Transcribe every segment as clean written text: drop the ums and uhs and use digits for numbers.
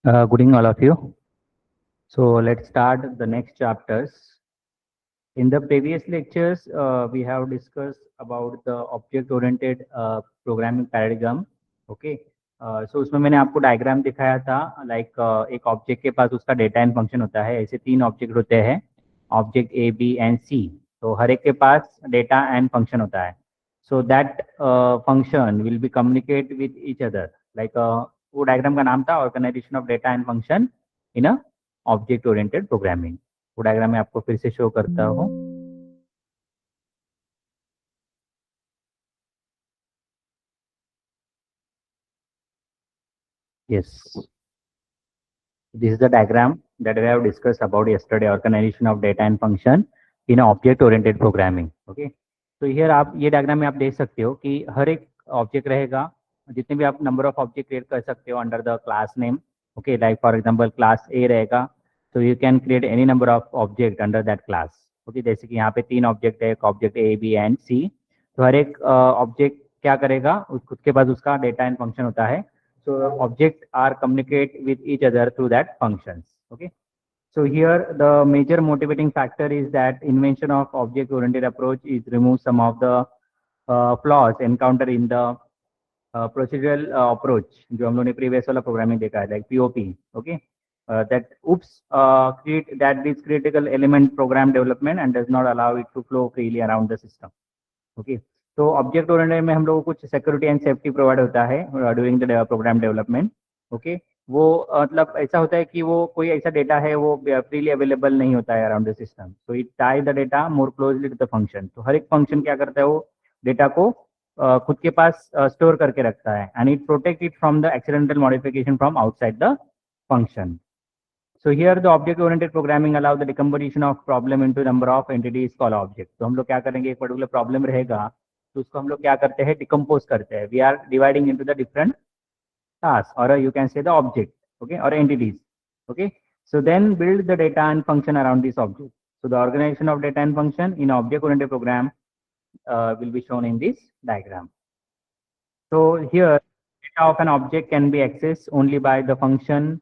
Good evening, all of you. So let's start the next chapters. In the previous lectures, we have discussed about the object-oriented programming paradigm. Okay. So उसमें मैंने आपको diagram दिखाया था like एक object के पास उसका data and function होता है। ऐसे तीन ऑब्जेक्ट होते हैं, ऑब्जेक्ट ए बी एंड सी। तो हर एक के पास डेटा एंड फंक्शन होता है। So that function will be communicate with each other like वो डायग्राम का नाम था organisation of data and function in a object oriented programming. वो डायग्राम मैं आपको फिर से शो करता हूँ। Yes, this is the diagram that we have discussed about yesterday, organization of data and function in object oriented programming. Okay, तो here आप ये डायग्राम में आप देख सकते हो कि हर एक ऑब्जेक्ट रहेगा, जितने भी आप नंबर ऑफ ऑब्जेक्ट क्रिएट कर सकते हो under the class name. Okay, like for example class ए रहेगा, तो you can create any number of object under that class. Okay, जैसे कि यहाँ पे तीन ऑब्जेक्ट है, एक ऑब्जेक्ट ए बी एंड सी। तो हर एक ऑब्जेक्ट क्या करेगा, खुद के पास उसका डेटा एंड फंक्शन होता है। So objects are communicate with each other through that functions. Okay. So here the major motivating factor is that invention of object-oriented approach is remove some of the flaws encountered in the procedural approach जो हम लोगों ने previous वाला programming देखा है like POP. Okay. That create that this critical element program development and does not allow it to flow freely around the system. Okay, तो object oriented में हम लोगों को कुछ सिक्योरिटी एंड सेफ्टी प्रोवाइड होता है during the program development. Okay, वो मतलब ऐसा होता है कि वो कोई ऐसा डेटा है वो फ्रीली अवेलेबल नहीं होता है around the system, so it tie the data more closely to the function. तो हर एक फंक्शन क्या करता है, वो डेटा को खुद के पास स्टोर करके रखता है and it protect it from the accidental modification from outside the function. So here the object-oriented programming allow the decomposition of problem into number of entities called object. तो हम लोग क्या करेंगे, एक पर्टिकुलर प्रॉब्लम रहेगा तो उसको हम लोग क्या करते हैं, डिकम्पोज करते हैं। We are dividing into the different task और you can say the object, okay, और entities. Okay, so then build the data and function around this object. So the organization of data and function in object-oriented program will be shown in this diagram. So here data of an object can be accessed only by the function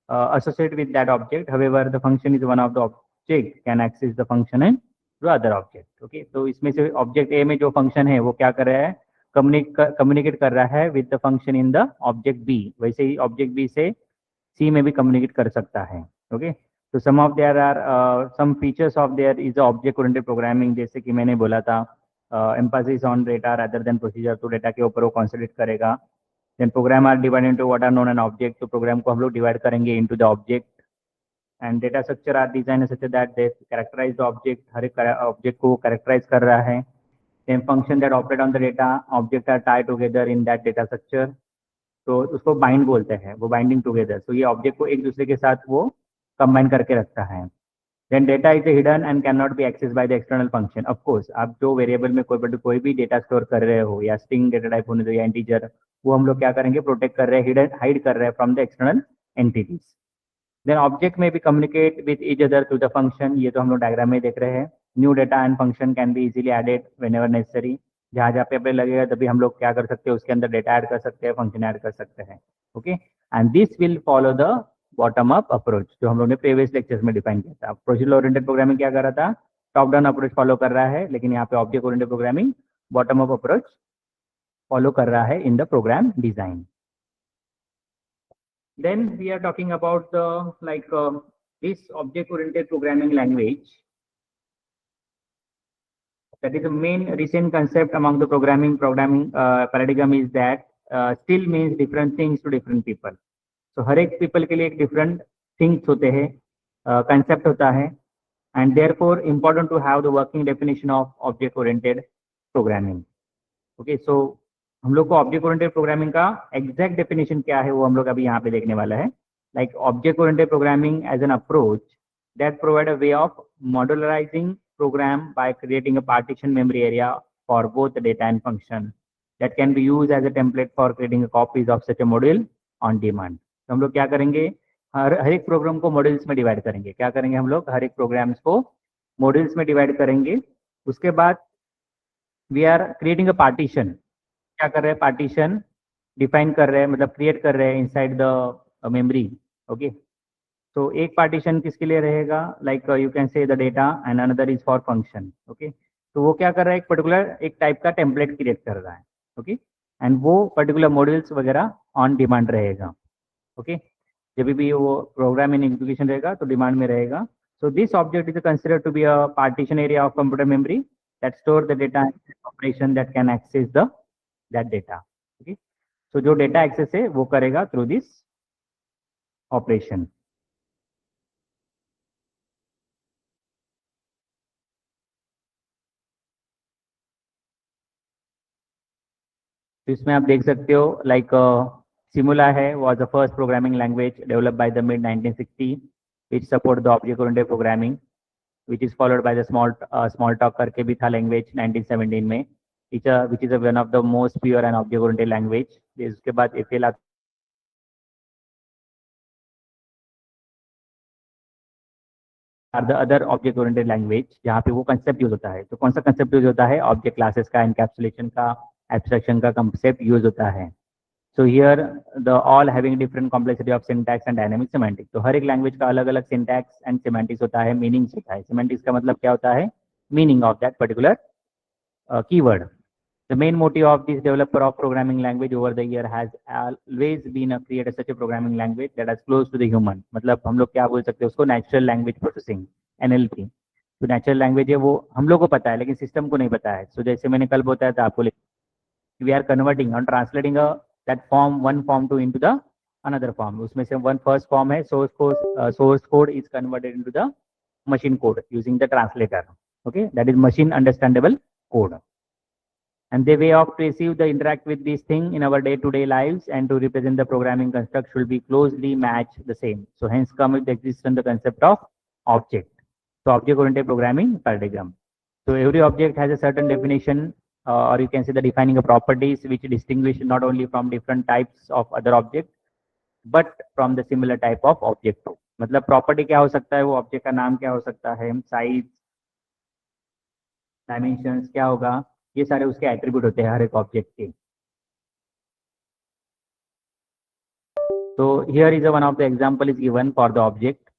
associated with that object. However, the function is one of the object can access the function and the other object. Okay, तो इसमें से object A में जो function है वो क्या कर रहा है, कम्युनिकेट कर रहा है with the function in the object B. वैसे ही ऑब्जेक्ट बी से सी में भी कम्युनिकेट कर सकता है। ओके, तो some of there are some features of there is object oriented programming, जैसे कि मैंने बोला था emphasis on data rather than procedure. तो डेटा के ऊपर वो कॉन्सेंट्रेट करेगा। Then program are divide into what are known an object. तो प्रोग्राम को हम लोग डिवाइड करेंगे into the object and data structure are design such that they characterise the object. हर एक ऑब्जेक्ट को कैरेक्टराइज कर रहा है। Then function that operate on the data object are tie together in that data structure. तो उसको bind बोलते हैं, वो बाइंडिंग टुगेदर। तो ये ऑब्जेक्ट को एक दूसरे के साथ वो कंबाइन करके रखता है। Then data is hidden and can not be access by the external function. Of course आप जो वेरिएबल में कोई भी डेटा स्टोर कर रहे हो, या स्ट्रिंग डेटा टाइप होने दो या इंटीजर, वो हम लोग क्या करेंगे, प्रोटेक्ट कर रहे हैं, हिडन हाइड कर रहे हैं from the external entities. Then object में भी communicate with each other through the function. ये तो हम लोग डायग्राम में देख रहे हैं। New data and function can be easily added whenever necessary. जहाँ जहाँ पे लगेगा तभी हम लोग क्या कर सकते हैं, उसके अंदर डेटा ऐड कर सकते हैं, फंक्शन ऐड कर सकते हैं। Okay, and this will follow the bottom up approach जो हम लोग ने प्रीवियस लेक्चर्स में डिफाइन किया था। प्रोसीजर ओरिएंटेड प्रोग्रामिंग क्या कर रहा था, टॉप डाउन अप्रोच फॉलो कर रहा है, लेकिन यहाँ पे object oriented programming bottom up approach follow कर रहा है in the program design. Then we are talking about the this object-oriented programming language. That is the main recent concept among the programming paradigm is that still means different things to different people. So हर एक people के लिए एक different things होते हैं, concept होता है, and therefore important to have the working definition of object-oriented programming. Okay, so हम लोग को ऑब्जेक्ट ओरिएंटेड प्रोग्रामिंग का एग्जैक्ट डेफिनेशन क्या है वो हम लोग अभी यहाँ पे देखने वाला है। Like object oriented programming as an approach that provide a way of modularising program by creating a partition memory area for both data and function that can be use as a template for creating copies of such a module on demand. तो हम लोग क्या करेंगे, हर एक programme को modules में divide करेंगे। क्या करेंगे हम लोग, हर एक प्रोग्राम्स को मॉड्यूल्स में डिवाइड करेंगे। उसके बाद we are creating a partition. क्या कर रहे हैं, पार्टीशन डिफाइन कर रहे हैं, मतलब क्रिएट कर रहे हैं इनसाइड द मेमोरी ओके। तो एक पार्टीशन किसके लिए रहेगा, like you can say the data and another is for function. Okay, तो वो क्या कर रहा है, एक पर्टिकुलर एक टाइप का टेम्पलेट क्रिएट कर रहा है। ओके, एंड वो पर्टिकुलर मॉड्यूल्स वगैरह ऑन डिमांड रहेगा। ओके, जब भी वो प्रोग्राम इन एग्जीक्यूशन रहेगा तो डिमांड में रहेगा। So this object is considered to be a partition area of computer memory that store the data operation that can access the that data. Okay, so जो data access है वो करेगा through this operation. तो इसमें आप देख सकते हो लाइक सिमुला है, was the first programming language developed by the mid 1960 which support the object oriented programming which is followed by the small talk करके भी था लैंग्वेज 1917 में, which is one of the most pure and object oriented language। इसके बाद FL are the other object oriented language, जहाँ पे वो concept use होता है। तो कौन सा कंसेप्ट यूज होता है, ऑब्जेक्ट क्लासेस का, एनकैप्सुलेशन का, एब्स्ट्रैक्शन का कंसेप्ट यूज होता है। So here the all having different complexity of syntax and dynamic semantics. तो हर एक लैंग्वेज का अलग अलग सिंटैक्स एंड सिमेंटिक्स होता है, मीनिंग्स होता है। सिमेंटिक्स का मतलब क्या होता है, meaning of that particular keyword. The main motive of this developer of programming language over the year has always been to create such a programming language that is close to the human। मतलब हम लोग क्या बोल सकते हैं उसको, natural language processing, NLP. तो natural language है वो हम लोग को पता है लेकिन सिस्टम को नहीं पता है। सो जैसे मैंने कल बताया था आपको, वी आर कन्वर्टिंग और translating that form one form two into the another form. उसमें से वन फर्स्ट फॉर्म है source code is converted into the machine code using the translator. Okay, that is machine understandable code. And the way of to receive the interact with this thing in our day-to-day lives and to represent the programming construct should be closely match the same. So hence come with the existence the concept of object. So object-oriented programming paradigm. So every object has a certain definition, or you can say the defining of properties which distinguish not only from different types of other objects, but from the similar type of object too। मतलब property क्या हो सकता है, वो object का नाम क्या हो सकता है, साइज, डायमेंशंस क्या होगा, ये सारे उसके एट्रीब्यूट होते हैं हर एक ऑब्जेक्ट के। तो here is one of the example is given for the object.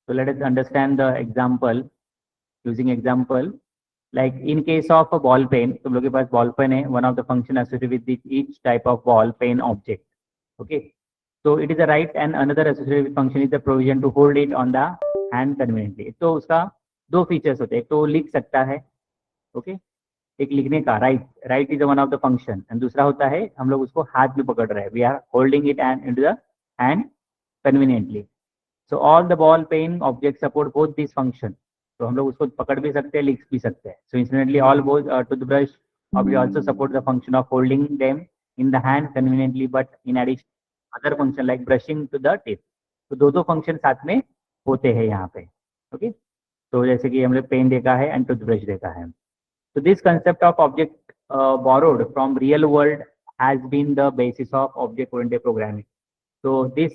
So let us understand the example using example, like in case of a ball pen, तुम लोग के पास ball pen है, one of the function associated with each type of ball pen object। Okay, so it is a right and another associated function is the provision to hold it on the hand conveniently। तो उसका दो features होते हैं, एक तो लिख सकता है, ओके एक लिखने का, right is one of the function, and दूसरा होता है हम लोग उसको हाथ में पकड़ रहे हैं, we are holding it and into the hand conveniently. So all the ball pen object support both this function. तो हम लोग उसको पकड़ भी सकते हैं, लिख भी सकते हैं। So incidentally all toothbrush object also support the function of holding them in the hand conveniently, but in addition other function like brushing to the tip. तो दो दो फंक्शन साथ में होते हैं यहाँ पे। ओके, तो जैसे कि हमने पेन देखा है एंड टूथब्रश देखा है। So this concept of object borrowed from real world has been the basis of object-oriented programming। So this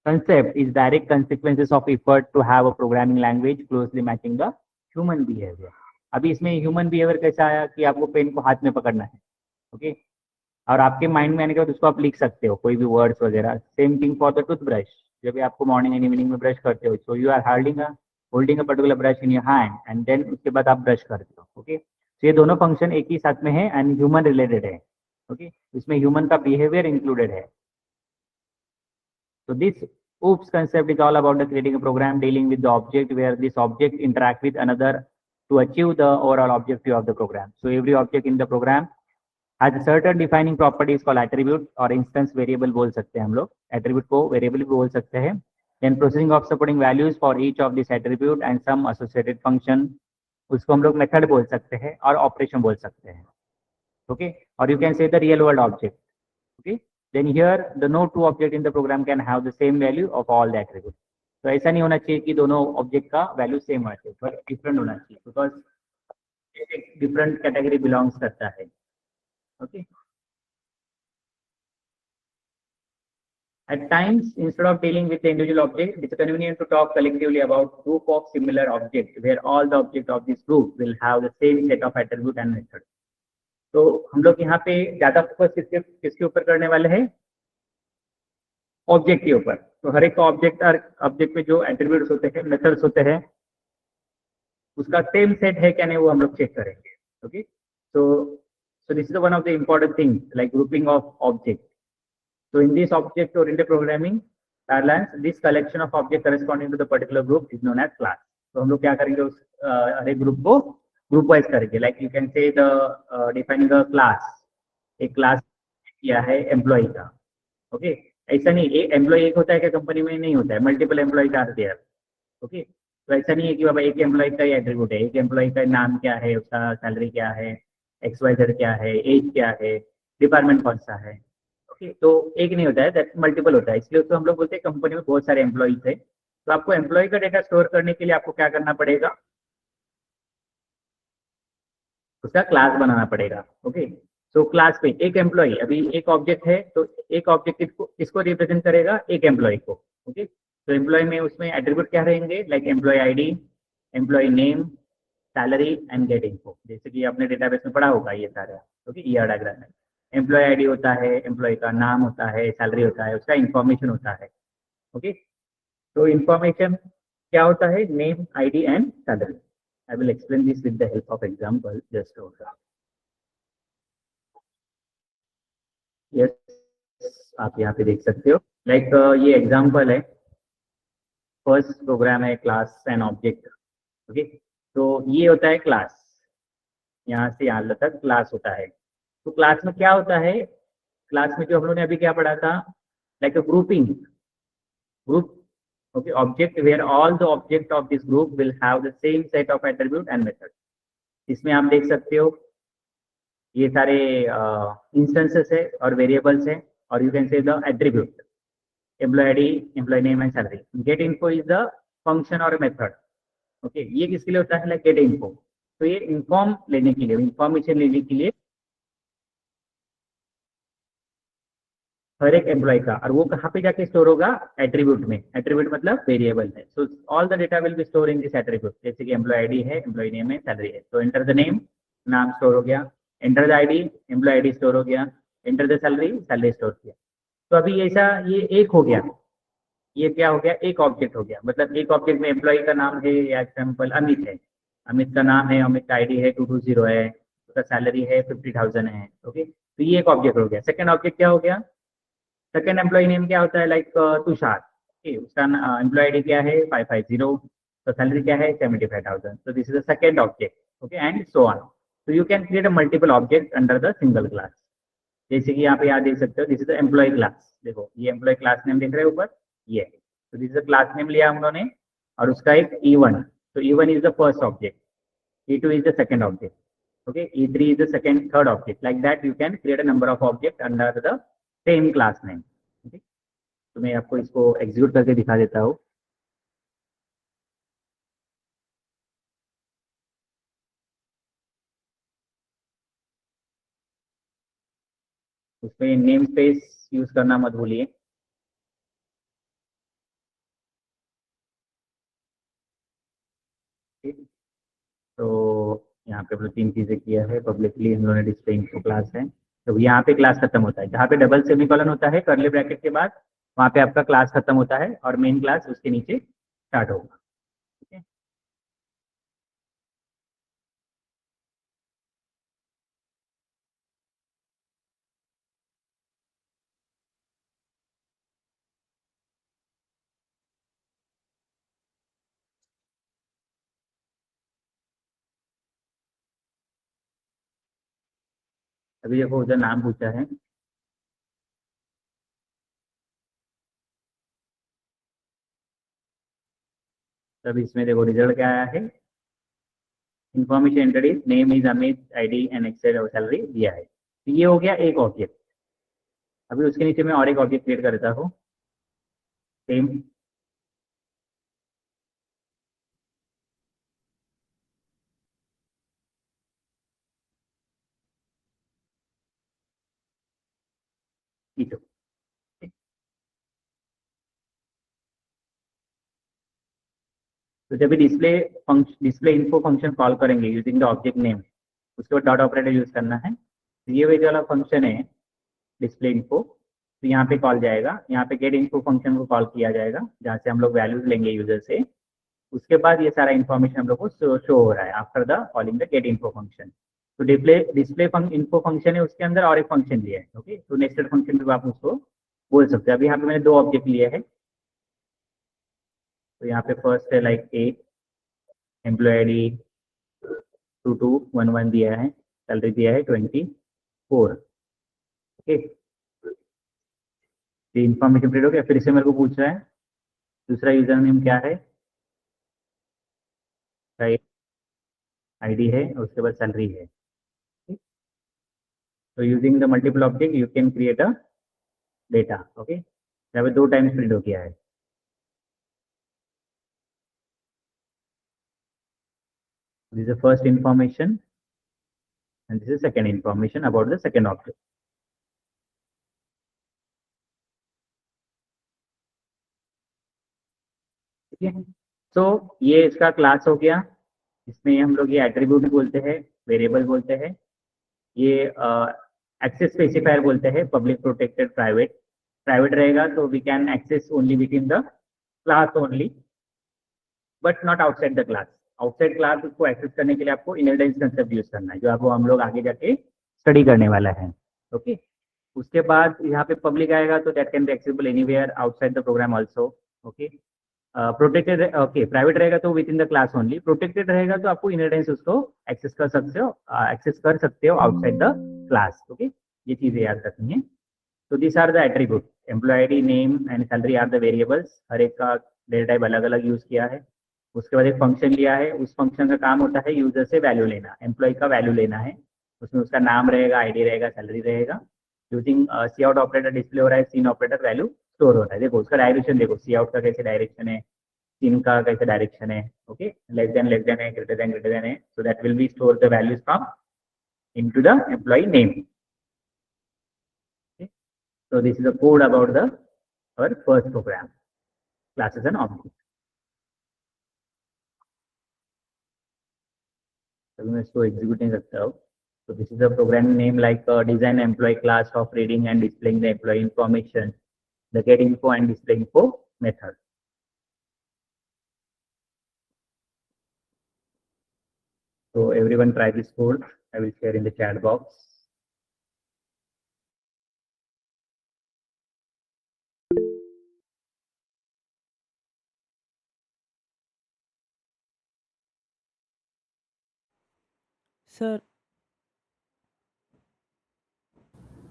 concept is direct consequences of effort to have a programming language closely matching the human behavior। अभी इसमें human behaviour कैसा आया कि आपको pen को हाथ में पकड़ना है, ओके और आपके माइंड में आने के बाद उसको आप लिख सकते हो कोई भी वर्ड्स वगैरह। Same thing for the toothbrush, जब भी आपको मॉर्निंग एंड इवनिंग में ब्रश करते हो, so you are holding a particular brush in your hand and then उसके बाद आप ब्रश करते हो। ओके, तो ये दोनों फंक्शन एक ही साथ में है एंड ह्यूमन रिलेटेड है। ओके, इसमें ह्यूमन का बिहेवियर इंक्लूडेड है। So this OOPS concept is all about the creating a program dealing with the object where this object interact with another to achieve the overall objective of the program। So every object in the program has a certain defining properties called attribute or instance variable बोल सकते हैं हम लोग, attribute को variable भी बोल सकते हैं। Then processing of supporting values for each of this attribute and some associated function, उसको हम लोग मेथड बोल सकते हैं और ऑपरेशन बोल सकते हैं। ओके, और you can say the real world object. Okay, then here the no two object in the program can have the same value of all the attributes। तो ऐसा नहीं होना चाहिए कि दोनों ऑब्जेक्ट का वैल्यू सेम होना चाहिए, बट डिफरेंट होना चाहिए, बिकॉज एक डिफरेंट कैटेगरी बिलोंग्स करता है। Okay, at times instead of dealing with the individual object, it is convenient to talk collectively about group of similar objects where all the object of this group will have the same set of attribute and method। तो हम लोग यहाँ पे ज्यादा focus किसके किसके ऊपर करने वाले हैं, ऑब्जेक्ट के ऊपर। तो हर एक ऑब्जेक्ट और ऑब्जेक्ट में जो एट्रीब्यूट्स होते हैं, मेथड्स होते हैं, उसका सेम सेट है क्या नहीं वो हम लोग चेक करेंगे। Okay, so this is one of the important things like grouping of objects. So in this object oriented programming parlance, this collection of objects corresponding to the particular group is known as class. तो हम लोग क्या करेंगे, उस हर एक group को group wise करेंगे। Like you can say the defining the class, एक क्लास किया है एम्प्लॉय का। ओके, ऐसा नहीं एक एम्प्लॉय एक होता है क्या कंपनी में, नहीं होता है, multiple employee are there. Okay, तो ऐसा नहीं है कि बाबा एक एम्प्लॉय का ही एट्रीब्यूट है, एक एम्प्लॉय का नाम क्या है, उसका सैलरी क्या है, XYZ क्या है, एज क्या है, डिपार्टमेंट कौन सा है। ओके, तो एक नहीं होता है, दैट मल्टीपल होता है, इसलिए तो हम लोग बोलते हैं कंपनी में बहुत सारे एम्प्लॉयज है। तो आपको एम्प्लॉय का डेटा स्टोर करने के लिए आपको क्या करना पड़ेगा, उसका क्लास बनाना पड़ेगा। ओके, तो क्लास पे एक एम्प्लॉय, अभी एक ऑब्जेक्ट है तो एक ऑब्जेक्ट किसको रिप्रेजेंट करेगा, एक एम्प्लॉय को। ओके, तो एम्प्लॉय में उसमें एट्रीब्यूट क्या रहेंगे, like employee ID, employee name, salary and get info, जैसे कि आपने डेटाबेस में पढ़ा होगा ये सारा। ओके, ये डायग्राम है, एम्प्लॉय आईडी होता है, एम्प्लॉय का नाम होता है, सैलरी होता है, उसका इंफॉर्मेशन होता है। ओके, तो इंफॉर्मेशन क्या होता है, name, ID and salary. I will explain this with the help of example just होगा। यस, आप यहाँ पे देख सकते हो, लाइक ये एग्जांपल है, फर्स्ट प्रोग्राम है क्लास एंड ऑब्जेक्ट। ओके, तो ये होता है क्लास, यहाँ से यहाँ तक क्लास होता है। तो क्लास में क्या होता है, क्लास में जो हम लोगों ने अभी क्या पढ़ा था, like a grouping group. Okay, object where all the object of this group will have the same set of attribute and method. इसमें आप देख सकते हो ये सारे इंस्टेंसेस है और वेरिएबल्स है, और you can say the attribute, employee ID, employee name and salary. Get info is the function और मेथड। ओके, ये किसके लिए होता है, लाइक गेट इन्फो, तो ये इन्फॉर्म लेने के लिए, इंफॉर्मेशन लेने के लिए हर एक एम्प्लॉय का, और वो कहाँ पे जाके स्टोर होगा, एट्रीब्यूट में। एट्रीब्यूट मतलब वेरिएबल है, so all the data will be store in this attribute. जैसे कि एम्प्लॉय आईडी है, एम्प्लॉय नेम है, सैलरी है, तो एंटर द नेम, नाम स्टोर हो गया, enter the ID, employee ID store हो गया, enter the salary, salary store किया। तो अभी ऐसा ये एक हो गया, ये क्या हो गया, एक ऑब्जेक्ट हो गया। मतलब एक ऑब्जेक्ट में एम्प्लॉय का नाम है, या एग्जाम्पल अमित है, अमित का नाम है, अमित का आईडी है 220 है, उसका सैलरी है 50,000 है। ओके, तो ये एक ऑब्जेक्ट हो गया। सेकंड ऑब्जेक्ट क्या हो गया, सेकंड एम्प्लॉय नेम क्या होता है, लाइक तुषार। ओके, उसका एम्प्लॉय आईडी क्या है 550, तो सैलरी क्या है 75,000, तो this is the second object. Okay, and so on. तो you can create a multiple object under the single class. जैसे कि यहाँ पे याद देख सकते हो, this is the employee class. देखो ये एम्प्लॉय क्लास नेम देख रहे हो ऊपर, ये तो this is the class name लिया हम लोगों ने, और उसका एक E1, तो E1 is the first object, E2 is the second object, okay, E3 is the second, third object. Like that you can create a number of objects under the same class name. Okay, तो मैं आपको इसको execute करके दिखा देता हूँ। उसमें name space use करना मत भूलिए। ठीक, तो यहाँ पे हमने तीन चीजें किया है, पब्लिकली हम लोगों ने डिस्प्ले इन्फो क्लास है, तो यहाँ पे क्लास खत्म होता है, जहाँ पे डबल सेमीकोलन होता है कर्ली ब्रैकेट के बाद, वहाँ पे आपका क्लास खत्म होता है और मेन क्लास उसके नीचे स्टार्ट होगा। ठीक है, अभी देखो उधर नाम पूछा है, तब इसमें देखो रिजल्ट क्या आया है, information entered is name is Amit, ID and excel और सैलरी दिया है। तो ये हो गया एक ऑब्जेक्ट। अभी उसके नीचे मैं और एक ऑब्जेक्ट क्रिएट कर देता हूँ, सेम। तो जब भी डिस्प्ले इन्फो फंक्शन कॉल करेंगे यूजिंग द ऑब्जेक्ट नेम, उसके बाद डॉट ऑपरेटर यूज करना है। तो ये वही वाला फंक्शन है डिस्प्ले इन्फो, तो यहाँ पे कॉल जाएगा, यहाँ पे गेट इन्फो फंक्शन को कॉल किया जाएगा, जहाँ से हम लोग वैल्यूज लेंगे यूजर से। उसके बाद ये सारा इन्फॉर्मेशन हम लोग को शो हो रहा है after the calling the get info function. तो डिस्प्ले डिस्प्ले इन्फो फंक्शन है, उसके अंदर और एक फंक्शन लिया है। ओके, तो नेक्स्टेड फंक्शन भी आप उसको बोल सकते हैं। अभी यहाँ पे मैंने 2 ऑब्जेक्ट लिए हैं। तो यहाँ पे फर्स्ट है लाइक ए, एम्प्लॉय आईडी 2211 दिया है, सैलरी दिया है 24। ओके, ये इन्फॉर्मेशन प्रिंट हो गया। फिर से मेरे को पूछ रहा है दूसरा यूजर नेम क्या है, आईडी है और उसके बाद सैलरी है। तो using the multiple object you can create a data. Okay, यहाँ पे 2 टाइम्स प्रिंट हो गया है। This is first information and this is second information about the second object. ठीक है, तो ये इसका क्लास हो गया। इसमें हम लोग ये एट्रीब्यूट बोलते हैं, वेरिएबल बोलते हैं, ये एक्सेस स्पेसिफायर बोलते हैं, पब्लिक प्रोटेक्टेड प्राइवेट। प्राइवेट रहेगा तो we can access only with in the class only, but not outside the class. Outside class उसको एक्सेस करने के लिए आपको इनहेरिटेंस कंसेप्ट यूज करना है, जो आपको हम लोग आगे जाके स्टडी करने वाला है। ओके, उसके बाद यहाँ पे पब्लिक आएगा तो that can be accessible anywhere outside the program also. Okay, protected okay, private रहेगा तो with in the class only, protected रहेगा तो आपको इनहेरिटेंस उसको एक्सेस कर सकते हो, आउटसाइड द क्लास। ओके, ये चीजें याद रखनी है। तो this are the attribute, employee ID, name and salary are the variables. हर एक का डेटा टाइप अलग अलग यूज किया है। उसके बाद एक फंक्शन लिया है, उस फंक्शन का काम होता है यूजर से वैल्यू लेना, एम्प्लॉय का वैल्यू लेना है। उसमें उसका नाम रहेगा, आईडी रहेगा, सैलरी रहेगा। Using C out operator display हो रहा है, सीन ऑपरेटर वैल्यू स्टोर हो रहा है। देखो उसका डायरेक्शन, देखो सी आउट का कैसे डायरेक्शन है, सीन का कैसे डायरेक्शन है। ओके, लेस देन है, ग्रेटर देन है, so that will be store the values from into the employee name. So this is the code about the our first program, classes and objects. तो मैं इसको execute नहीं सकता हूँ। So this is the program name like design employee class of reading and displaying the employee information, the get info and display info method. So everyone try this code. I will share in the chat box. Sir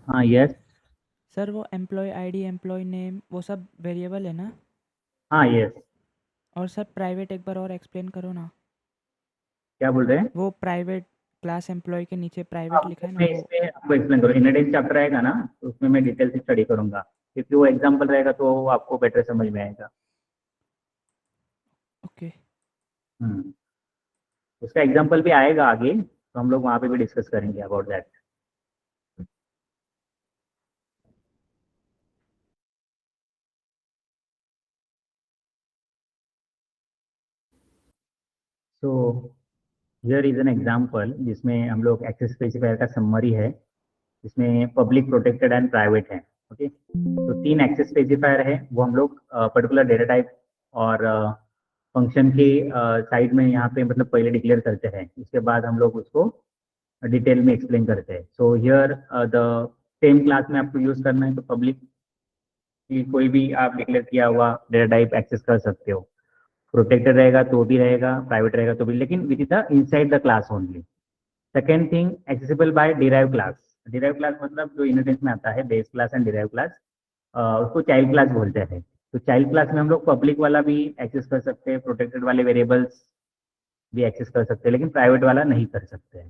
हाँ, yes sir, वो employ ID, employee name, वो सब variable है ना? हाँ, yes. और sir private एक बार और एक्सप्लेन करो ना। क्या बोल रहे हैं? वो प्राइवेट क्लास एम्प्लॉय के नीचे प्राइवेट अब लिखा है ना मैं वो। इसमें आपको एक्सप्लेन करूँ, इनहेरिटेंस चैप्टर आएगा ना, तो उसमें मैं डिटेल से स्टडी करूंगा, क्योंकि वो एग्जाम्पल रहेगा तो वो आपको बेटर समझ में आएगा। ओके। उसका एग्जाम्पल भी आएगा आगे, तो हम लोग वहाँ पे भी डिस्कस करेंगे about that. So here is an example जिसमें हम लोग एक्सेस स्पेसिफायर का समरी है, इसमें पब्लिक, प्रोटेक्टेड एंड प्राइवेट है। ओके, तो 3 एक्सेस स्पेसिफायर है, वो हम लोग पर्टिकुलर डेटा टाइप और फंक्शन के साइड में यहाँ पे मतलब पहले डिक्लेयर करते हैं, उसके बाद हम लोग उसको डिटेल में एक्सप्लेन करते हैं। So here the same class में आपको यूज करना है, तो पब्लिक की कोई भी आप डिक्लेयर किया हुआ डेटा टाइप एक्सेस कर सकते हो, प्रोटेक्टेड रहेगा तो भी रहेगा, प्राइवेट रहेगा तो भी, लेकिन with the inside the class only. Second thing, accessible bye derive class. Derive class मतलब जो इनहेरिटेंस में आता है, base class and derive class, उसको चाइल्ड क्लास बोलते हैं। तो चाइल्ड क्लास में हम लोग पब्लिक वाला भी एक्सेस कर सकते हैं, प्रोटेक्टेड वाले वेरिएबल्स भी एक्सेस कर सकते हैं, लेकिन प्राइवेट वाला नहीं कर सकते हैं,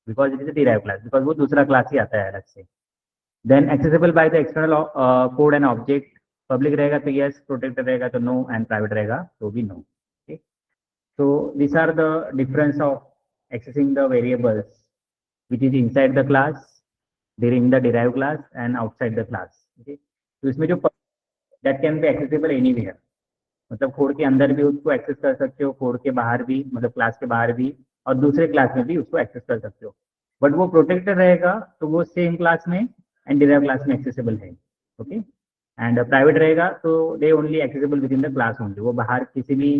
because it is derive class, because वो दूसरा क्लास ही आता है अलग से। Then accessible by the external code and object, public रहेगा तो यस, प्रोटेक्टेड रहेगा तो नो, एंड प्राइवेट रहेगा तो भी no. So these are the difference of accessing the variables which is inside the class, during the derived class and outside the class. Okay, तो इसमें जो that can be accessible anywhere, मतलब code के अंदर भी उसको एक्सेस कर सकते हो, कोड के बाहर भी, मतलब क्लास के बाहर भी, और दूसरे क्लास में भी उसको एक्सेस कर सकते हो, बट वो प्रोटेक्टेड रहेगा तो वो सेम क्लास में एंड डिराइव क्लास में एक्सेसिबल है। ओके। एंड प्राइवेट रहेगा तो they only accessible with in the class only, वो बाहर किसी भी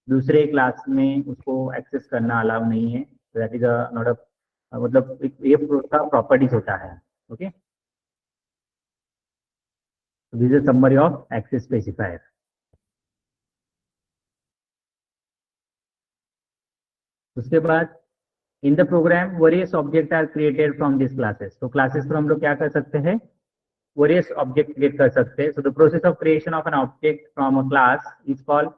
दूसरे क्लास में उसको एक्सेस करना अलाउ नहीं है। दैट इज नॉट अ, मतलब ये उसका प्रॉपर्टीज होता है। Okay, this is summary of access specifier. उसके बाद in the program various object are created from this classes. तो क्लासेस पर हम लोग क्या कर सकते हैं, वेरियस ऑब्जेक्ट क्रिएट कर सकते हैं। So the process of creation of an object from a class is called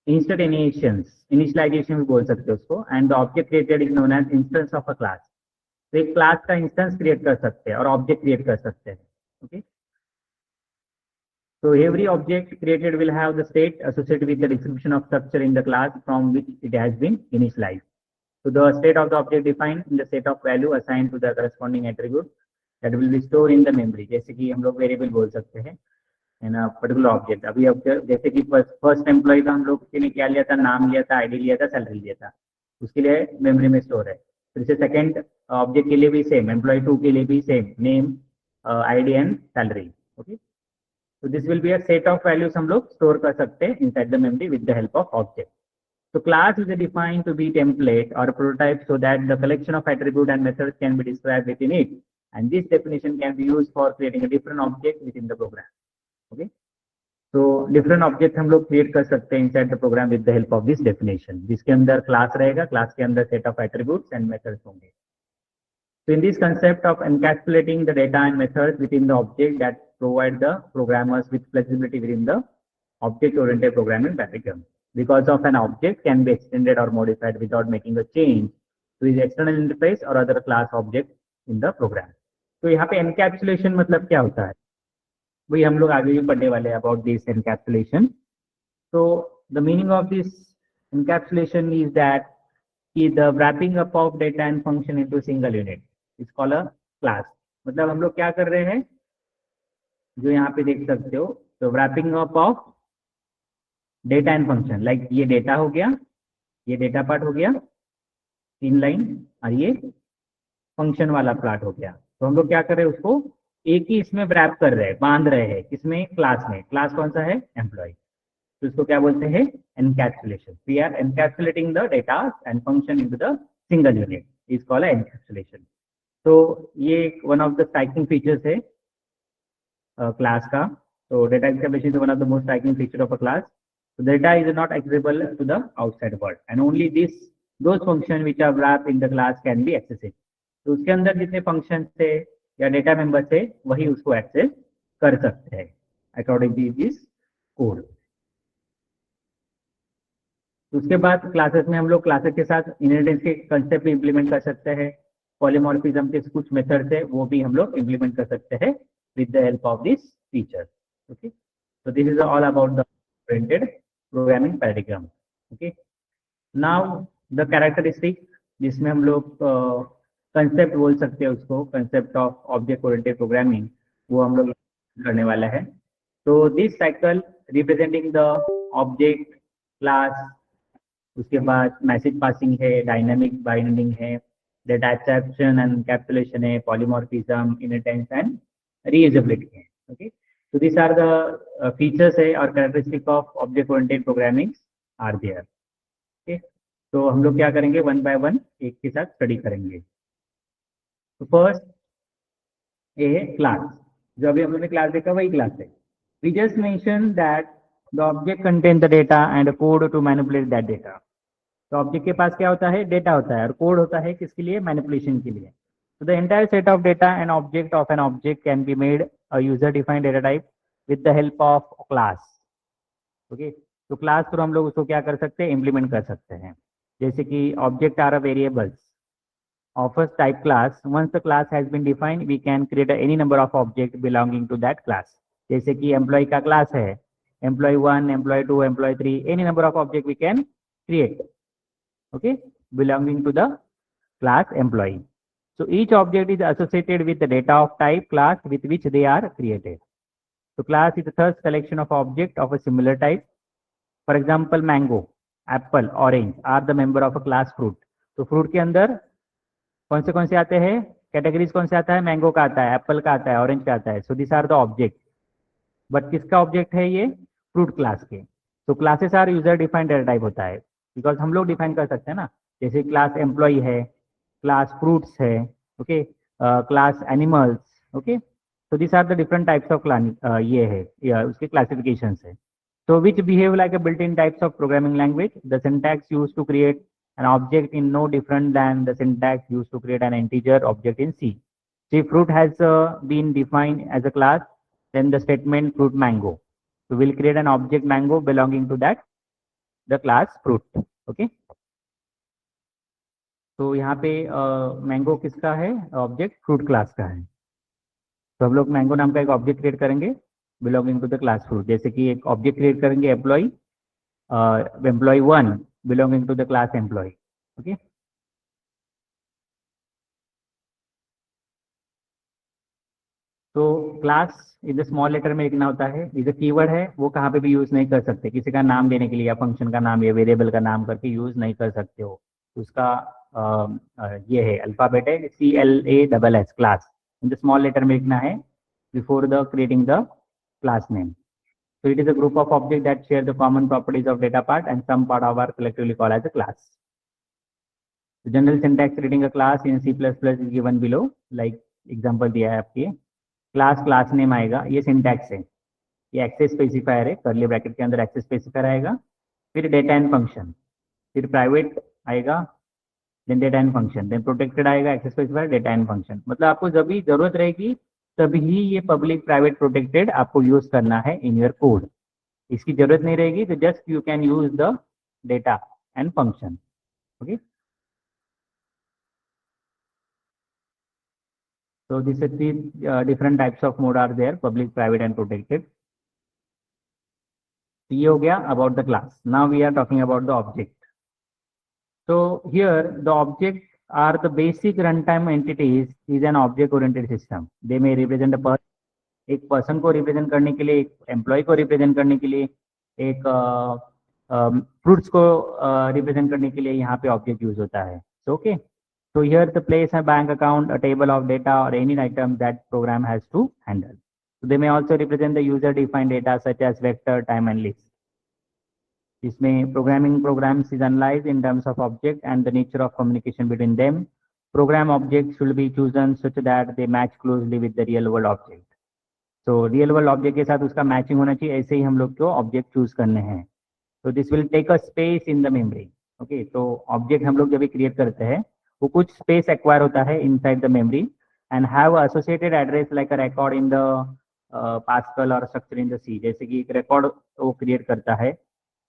instantiations, initialisation भी बोल सकते हैं उसको। And the object created is known as instance of a class. तो एक क्लास का इंस्टेंस क्रिएट कर सकते हैं और ऑब्जेक्ट क्रिएट कर सकते हैं। Okay, so every object created will have the state associated with the description of structure in the class from which it has been initialized. So the state of the object defined in the set of value assigned to the corresponding attribute that will be stored in the memory. जैसे कि हम लोग variable बोल सकते हैं इन particular object. अभी जैसे कि फर्स्ट एम्प्लॉय का हम लोग ने क्या लिया था, नाम लिया था, आईडी लिया था, सैलरी लिया था, उसके लिए मेमोरी में स्टोर है। फिर से सेकंड ऑब्जेक्ट के लिए भी सेम, एम्प्लॉय 2 के लिए भी same, name, ID and salary. Okay, तो this will be a set of values हम लोग स्टोर कर सकते हैं inside the memory with the help of object. So class is defined to be template or prototype so that the collection of attribute and methods can be described within it. And this definition can be used for creating a different object within the program. Okay. So different object हम लोग create कर सकते हैं inside the program with the help of this definition. जिसके अंदर class रहेगा, class के अंदर set of attributes and methods होंगे। So in this concept of encapsulating the data and methods within the object that provide the programmers with flexibility within the object-oriented programming paradigm. Because of an object can be extended or modified without making a change to its external interface or other class object in the program. तो यहाँ पे encapsulation मतलब क्या होता है, वही हम लोग आगे भी पढ़ने वाले हैं about this encapsulation. So the meaning of this encapsulation is that the wrapping up of data and function into single unit is called a class. मतलब हम लोग क्या कर रहे हैं, जो यहाँ पे देख सकते हो, तो wrapping up of data and function, like ये डेटा हो गया, ये डेटा पार्ट हो गया इन लाइन, और ये फंक्शन वाला पार्ट हो गया। तो हम लोग क्या कर रहे हैं, उसको एक ही इसमें रैप कर रहे हैं, बांध रहे हैं, किसमें, क्लास में। क्लास कौन सा है, एम्प्लॉय। तो इसको क्या बोलते हैं, encapsulation. We are encapsulating the data and function into the single unit, is called encapsulation. तो ये one of the striking features है क्लास का। तो data encapsulation is one of the most striking feature of a class. So data is not accessible to the outside world, and only those functions which are wrapped in the class can be accessible. तो उसके अंदर जितने function थे या data member थे वही उसको access कर सकते हैं अकॉर्डिंग टू दिस कोड। उसके बाद क्लासेस में हम लोग क्लासेस के साथ इनहेरिटेंस के कंसेप्ट भी इंप्लीमेंट कर सकते हैं। पॉलीमॉर्फिज्म के कुछ मेथड्स है वो भी हम लोग इंप्लीमेंट कर सकते हैं with the help of this feature. Okay, so this is all about the oriented programming paradigm. Okay, now the characteristic जिसमें हम लोग कंसेप्ट बोल सकते हैं उसको, concept of object oriented programming, वो हम लोग करने वाला है। तो this cycle representing the object class, उसके बाद मैसेज पासिंग है, डायनामिक बाइंडिंग है, डेटा एब्स्ट्रैक्शन एंड एनकैप्सुलेशन है, पॉलीमॉर्फिज्म, इनहेरिटेंस एंड रीयूजेबिलिटी है। Okay, so these are the features or characteristic of object oriented programming are there. Okay, तो हम लोग क्या करेंगे, वन बाय वन एक के साथ स्टडी करेंगे। तो फर्स्ट ये है क्लास, जो अभी हम लोगों ने क्लास देखा वही क्लास है। We just mention that the object contain the data and code to manipulate that data. तो ऑब्जेक्ट के पास क्या होता है, डेटा होता है, और कोड होता है किसके लिए, मैनिपुलेशन के लिए। So the entire set of data and object of an object can be made a user-defined data type with the help of class. Okay, तो क्लास पर हम लोग उसको क्या कर सकते हैं, इम्प्लीमेंट कर सकते हैं। जैसे कि object are variables of a type class. Once the class has been defined, we can create any number of objects belonging to that class. जैसे कि एम्प्लॉय का क्लास है, employee 1, employee 2, employee 3, any number of object we can create. Okay, belonging to the class employee. So each object is associated with the data of type class with which they are created. So class is a third collection of object of a similar type. For example, mango, apple, orange are the member of a class fruit. तो fruit के अंदर कौन से आते हैं, categories कौन से आता है, मैंगो का आता है, एप्पल का आता है, ऑरेंज का आता है। So this are the object but किसका ऑब्जेक्ट है ये? फ्रूट क्लास के। तो classes are user defined data type होता है, बिकॉज हम लोग डिफाइन कर सकते हैं ना, जैसे क्लास एम्प्लॉय है, क्लास फ्रूट्स है, ओके, क्लास एनिमल्स, ओके। तो this are the different types of ये है, उसके क्लासिफिकेशन है। So which behave like a built-in types of programming language. The syntax used to create an object in no different than the syntax used to create an integer object in C. See, fruit has been defined as a class, then the statement fruit mango. So we'll create an object mango belonging to that, the class fruit. Okay. तो यहाँ पे mango किसका है? Object fruit class का है। तो हम लोग मैंगो नाम का एक ऑब्जेक्ट क्रिएट करेंगे belonging to the class fruit, जैसे कि एक ऑब्जेक्ट क्रिएट करेंगे employee 1 belonging to the class employee. Okay. तो क्लास इज स्मॉल लेटर में लिखना होता है, इज कीवर्ड है, वो कहाँ पे भी यूज नहीं कर सकते, किसी का नाम देने के लिए या फंक्शन का नाम या वेरिएबल का नाम करके यूज नहीं कर सकते हो। उसका ये है अल्फाबेट है CLASS class, in the small letter में लिखना है before the creating the class name. So it is a group of objects that share the common properties of data part and some part of are collectively called as a class. The general syntax creating a class in C++ is given below, like example दिया है आपके। Class name आएगा, ये syntax है, ये access specifier है, करली bracket के अंदर एक्सेस स्पेसिफायर आएगा, फिर डेटा एंड फंक्शन, फिर प्राइवेट आएगा, then data and function, then protected आएगा, access specifier, data and function. मतलब आपको जब भी जरूरत रहेगी तभी ये पब्लिक प्राइवेट प्रोटेक्टेड आपको यूज करना है इन योर कोड। इसकी जरूरत नहीं रहेगी तो just you can use the data and function. Okay, so these are three different types of mode are there, public, private and protected. So ये हो गया about the class. Now we are talking about the object. So here the objects are the basic runtime entities is an object oriented system. They may represent a person, एक person को represent करने के लिए, एक employ को represent करने के लिए, एक फ्रूट्स को रिप्रेजेंट करने के लिए यहाँ पे ऑब्जेक्ट यूज होता है। Okay, so here the place a bank account, a table of data or any item that program has to handle. So they may also represent the user defined data such as vector, time and list. इसमें programming programs is analyzed in terms of object and the nature of communication between them. Program objects should be chosen such that they match closely with the real world object. तो real world object के साथ उसका matching होना चाहिए, ऐसे ही हम लोग को ऑब्जेक्ट चूज करने हैं। तो this will take a space in the memory. Okay, तो ऑब्जेक्ट हम लोग जब भी क्रिएट करते हैं वो कुछ स्पेस एक्वायर होता है inside the memory and have associated address like a record in the pascal और स्ट्रक्चर इन द सी। जैसे कि एक रिकॉर्ड वो क्रिएट करता है,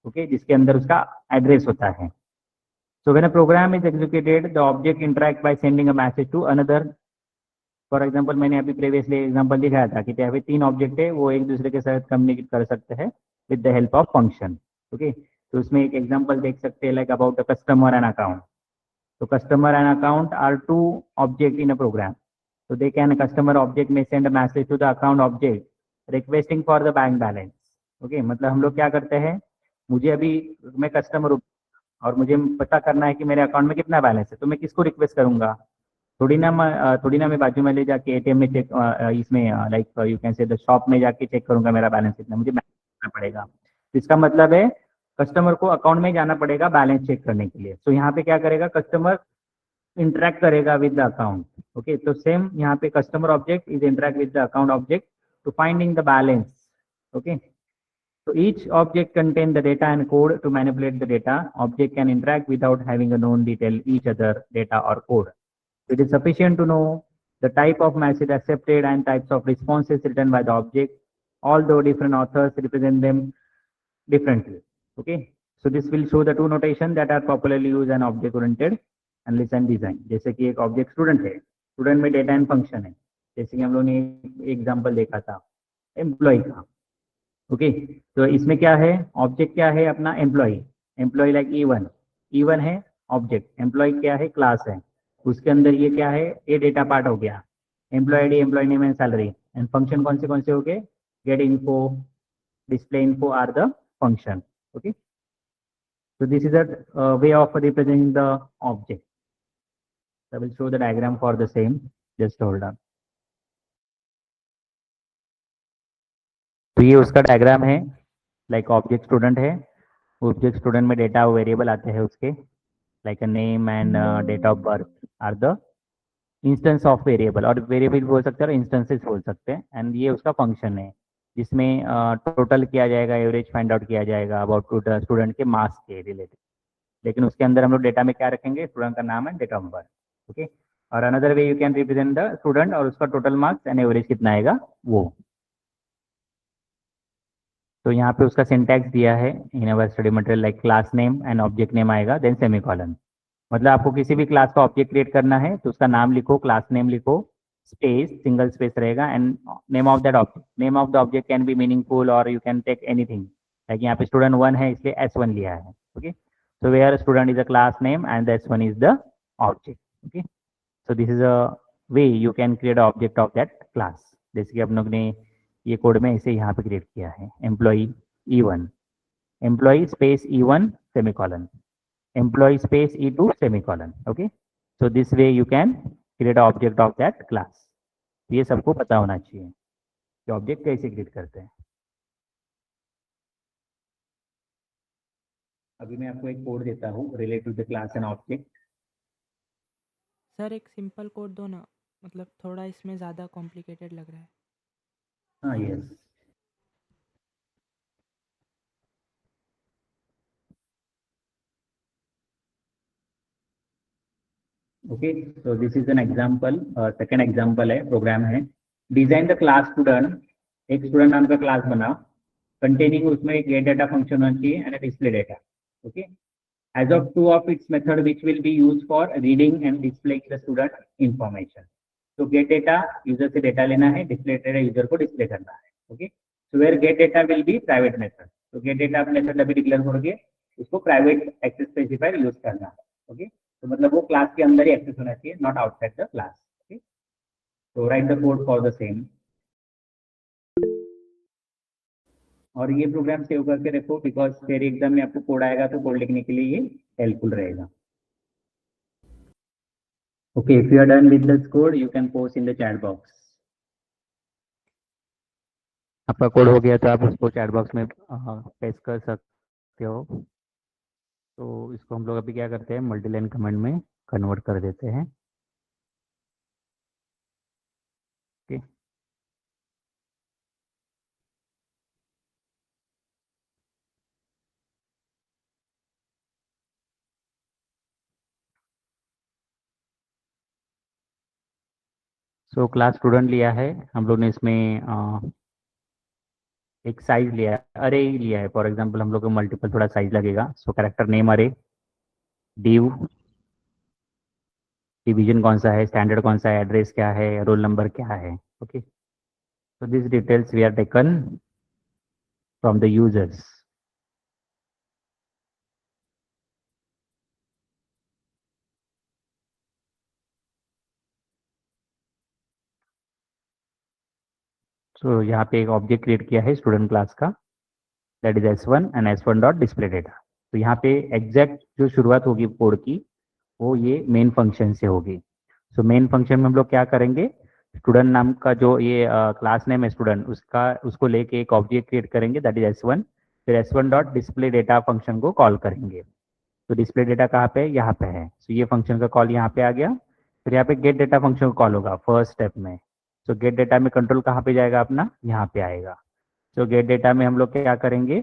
ओके, जिसके अंदर उसका एड्रेस होता है। So when a program is executed the object interact by sending a message to another. For example मैंने अभी प्रीवियसली एग्जाम्पल दिखाया था कि यहाँ पे 3 ऑब्जेक्ट है, वो एक दूसरे के साथ कम्युनिकेट कर सकते हैं with the help of function. Okay, तो उसमें एक एग्जाम्पल देख सकते हैं like about a customer and account. तो customer and account are 2 object in a program. So they can customer object may send a message to the account object requesting for the bank balance. Okay, मतलब हम लोग क्या करते हैं, मुझे अभी, मैं कस्टमर हूँ और मुझे पता करना है कि मेरे अकाउंट में कितना बैलेंस है, तो मैं किसको रिक्वेस्ट करूंगा? थोड़ी ना मैं बाजू में ले जाके एटीएम में चेक, इसमें like you can say the shop में जाके चेक करूंगा मेरा बैलेंस कितना, मुझे करना पड़ेगा। तो इसका मतलब है कस्टमर को अकाउंट में जाना पड़ेगा बैलेंस चेक करने के लिए। तो यहाँ पे क्या करेगा, कस्टमर इंटरेक्ट करेगा विद द अकाउंट। ओके, तो सेम यहाँ पे customer object is interact with the account object to finding the balance. Okay, so each object contain the data and code to manipulate the data. Object can interact without having a known detail each other data or code. It is sufficient to know the type of message accepted and types of responses written by the object, although different authors represent them differently. Okay, so this will show the two notation that are popularly used in object-oriented analysis and design. जैसे कि एक object student है, student में data and function है, जैसे कि हम लोगों ने एग्जाम्पल देखा था एम्प्लॉय का। ओके, तो इसमें क्या है, ऑब्जेक्ट क्या है अपना एम्प्लॉय, एम्प्लॉय लाइक E1 है ऑब्जेक्ट, एम्प्लॉय क्या है क्लास है, उसके अंदर ये क्या है, ये डेटा पार्ट हो गया, employee ID, employee name and salary. And function कौन से हो गए, get info, display info are the function. Okay, so this is a way of representing the object. I will show the diagram for the same, just hold on. तो ये उसका diagram है, like object student है, object student में data variable आते हैं उसके, like name and date of birth are the instance of variable, और वेरिएबल भी बोल सकते हैं और इंस्टेंसेस बोल सकते हैं। एंड ये उसका फंक्शन है जिसमें टोटल किया जाएगा, एवरेज फाइंड आउट किया जाएगा अबाउट स्टूडेंट के मार्क्स के रिलेटेड। लेकिन उसके अंदर हम लोग डेटा में क्या रखेंगे, स्टूडेंट का नाम and date of birth. Okay, और another way you can represent the student और उसका टोटल मार्क्स एंड एवरेज कितना आएगा वो। तो यहाँ पे उसका सिंटैक्स दिया है in our study material, like class name and object name आएगा, देन सेमीकोलन। मतलब आपको किसी भी क्लास का ऑब्जेक्ट क्रिएट करना है तो उसका नाम लिखो, क्लास नेम लिखो, स्पेस, सिंगल स्पेस रहेगा, and name of that object. Name of the object can be meaningful और you can take anything, like यहाँ पे स्टूडेंट 1 है इसलिए S1 लिया है। Okay, so where student is a class name and the S1 is the object. Okay, so this is a way you can create object of that class. जैसे कि हम लोग ने ये कोड में इसे यहाँ पे क्रिएट किया है, employee E1, employee space E1 semicolon, employee space E2 semicolon. Okay, so this way you can create a object of that class. ये सबको पता होना चाहिए कि ऑब्जेक्ट कैसे क्रिएट करते हैं। अभी मैं आपको एक कोड देता हूँ related to the class and object. Sir एक सिंपल कोड दो ना, मतलब थोड़ा इसमें ज़्यादा कॉम्प्लिकेटेड लग रहा है। हाँ, yes. Okay, so this is an example, second example है, प्रोग्राम है। डिजाइन द क्लास स्टूडेंट, एक स्टूडेंट नाम का क्लास बना, कंटेनिंग उसमें एक गेट डाटा फंक्शन होना चाहिए and display data. Okay, as of two of its method which will be used for reading and displaying the student information. तो get data user से डेटा लेना है, डिस्प्ले डेटा यूजर को display करना है। Okay, so where get data will be private method, तो get data method अभी declare करके उसको प्राइवेट एक्सेस स्पेसिफायर यूज करना है। ओके, तो मतलब वो क्लास के अंदर ही एक्सेस होना चाहिए, not outside the class. Okay, तो write the code for the same, और ये प्रोग्राम सेव करके रखो बिकॉज फिर एग्जाम में आपको कोड आएगा तो कोड लिखने के लिए ये हेल्पफुल रहेगा। Okay, if you are done with this code, you can post in the chat box. आपका कोड हो गया तो आप उसको चैट बॉक्स में पेस्ट कर सकते हो। तो इसको हम लोग अभी क्या करते हैं, मल्टी लाइन कमेंट में कन्वर्ट कर देते हैं। ओके, सो क्लास स्टूडेंट लिया है हम लोग ने, इसमें एक साइज लिया है, अरे ही लिया है। फॉर एग्जांपल हम लोग को मल्टीपल थोड़ा साइज लगेगा, सो कैरेक्टर नेम अरे, डिव, डिवीजन कौन सा है, स्टैंडर्ड कौन सा है, एड्रेस क्या है, रोल नंबर क्या है। Okay, so this details we are taken from the users. सो यहाँ पे एक ऑब्जेक्ट क्रिएट किया है स्टूडेंट क्लास का, that is S1 and S1 dot display data. तो यहाँ पे एग्जैक्ट जो शुरुआत होगी कोड की वो ये मेन फंक्शन से होगी। सो मेन फंक्शन में हम लोग क्या करेंगे, स्टूडेंट नाम का जो ये क्लास नेम है स्टूडेंट, उसका उसको लेके एक ऑब्जेक्ट क्रिएट करेंगे दैट इज S1, फिर S1 dot display data function को कॉल करेंगे। तो डिस्प्ले डेटा कहाँ पे है, यहाँ पे है। सो ये फंक्शन का कॉल यहाँ पे आ गया, फिर यहाँ पे गेट डेटा फंक्शन को कॉल होगा फर्स्ट स्टेप में। सो गेट डेटा में कंट्रोल कहाँ पे जाएगा अपना, यहाँ पे आएगा। सो गेट डेटा में हम लोग क्या करेंगे,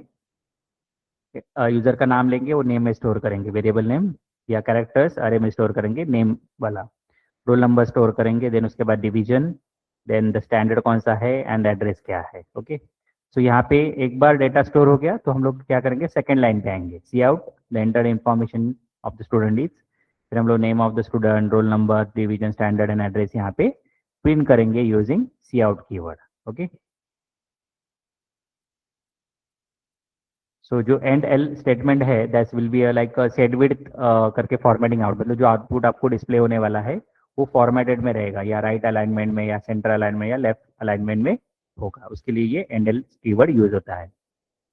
यूजर का नाम लेंगे, वो नेम में स्टोर करेंगे, वेरिएबल नेम या कैरेक्टर्स अरे में स्टोर करेंगे नेम वाला, रोल नंबर स्टोर करेंगे, देन उसके बाद डिवीजन, देन द स्टैंडर्ड कौन सा है एंड एड्रेस क्या है। ओके, सो यहाँ पे एक बार डेटा स्टोर हो गया तो हम लोग क्या करेंगे, सेकंड लाइन पे आएंगे, C out the enter information of the student is, फिर हम लोग name of the student, roll number, division, standard and address यहाँ पे प्रिंट करेंगे using C out keyword. Okay, so जो एंड एल स्टेटमेंट है that will be like set width करके formatting out, मतलब जो आउटपुट आपको डिस्प्ले होने वाला है वो फॉर्मेटेड में रहेगा, या राइट अलाइनमेंट में या सेंटर अलाइनमेंट या लेफ्ट अलाइनमेंट में होगा, उसके लिए ये एंड एल कीवर्ड यूज होता है।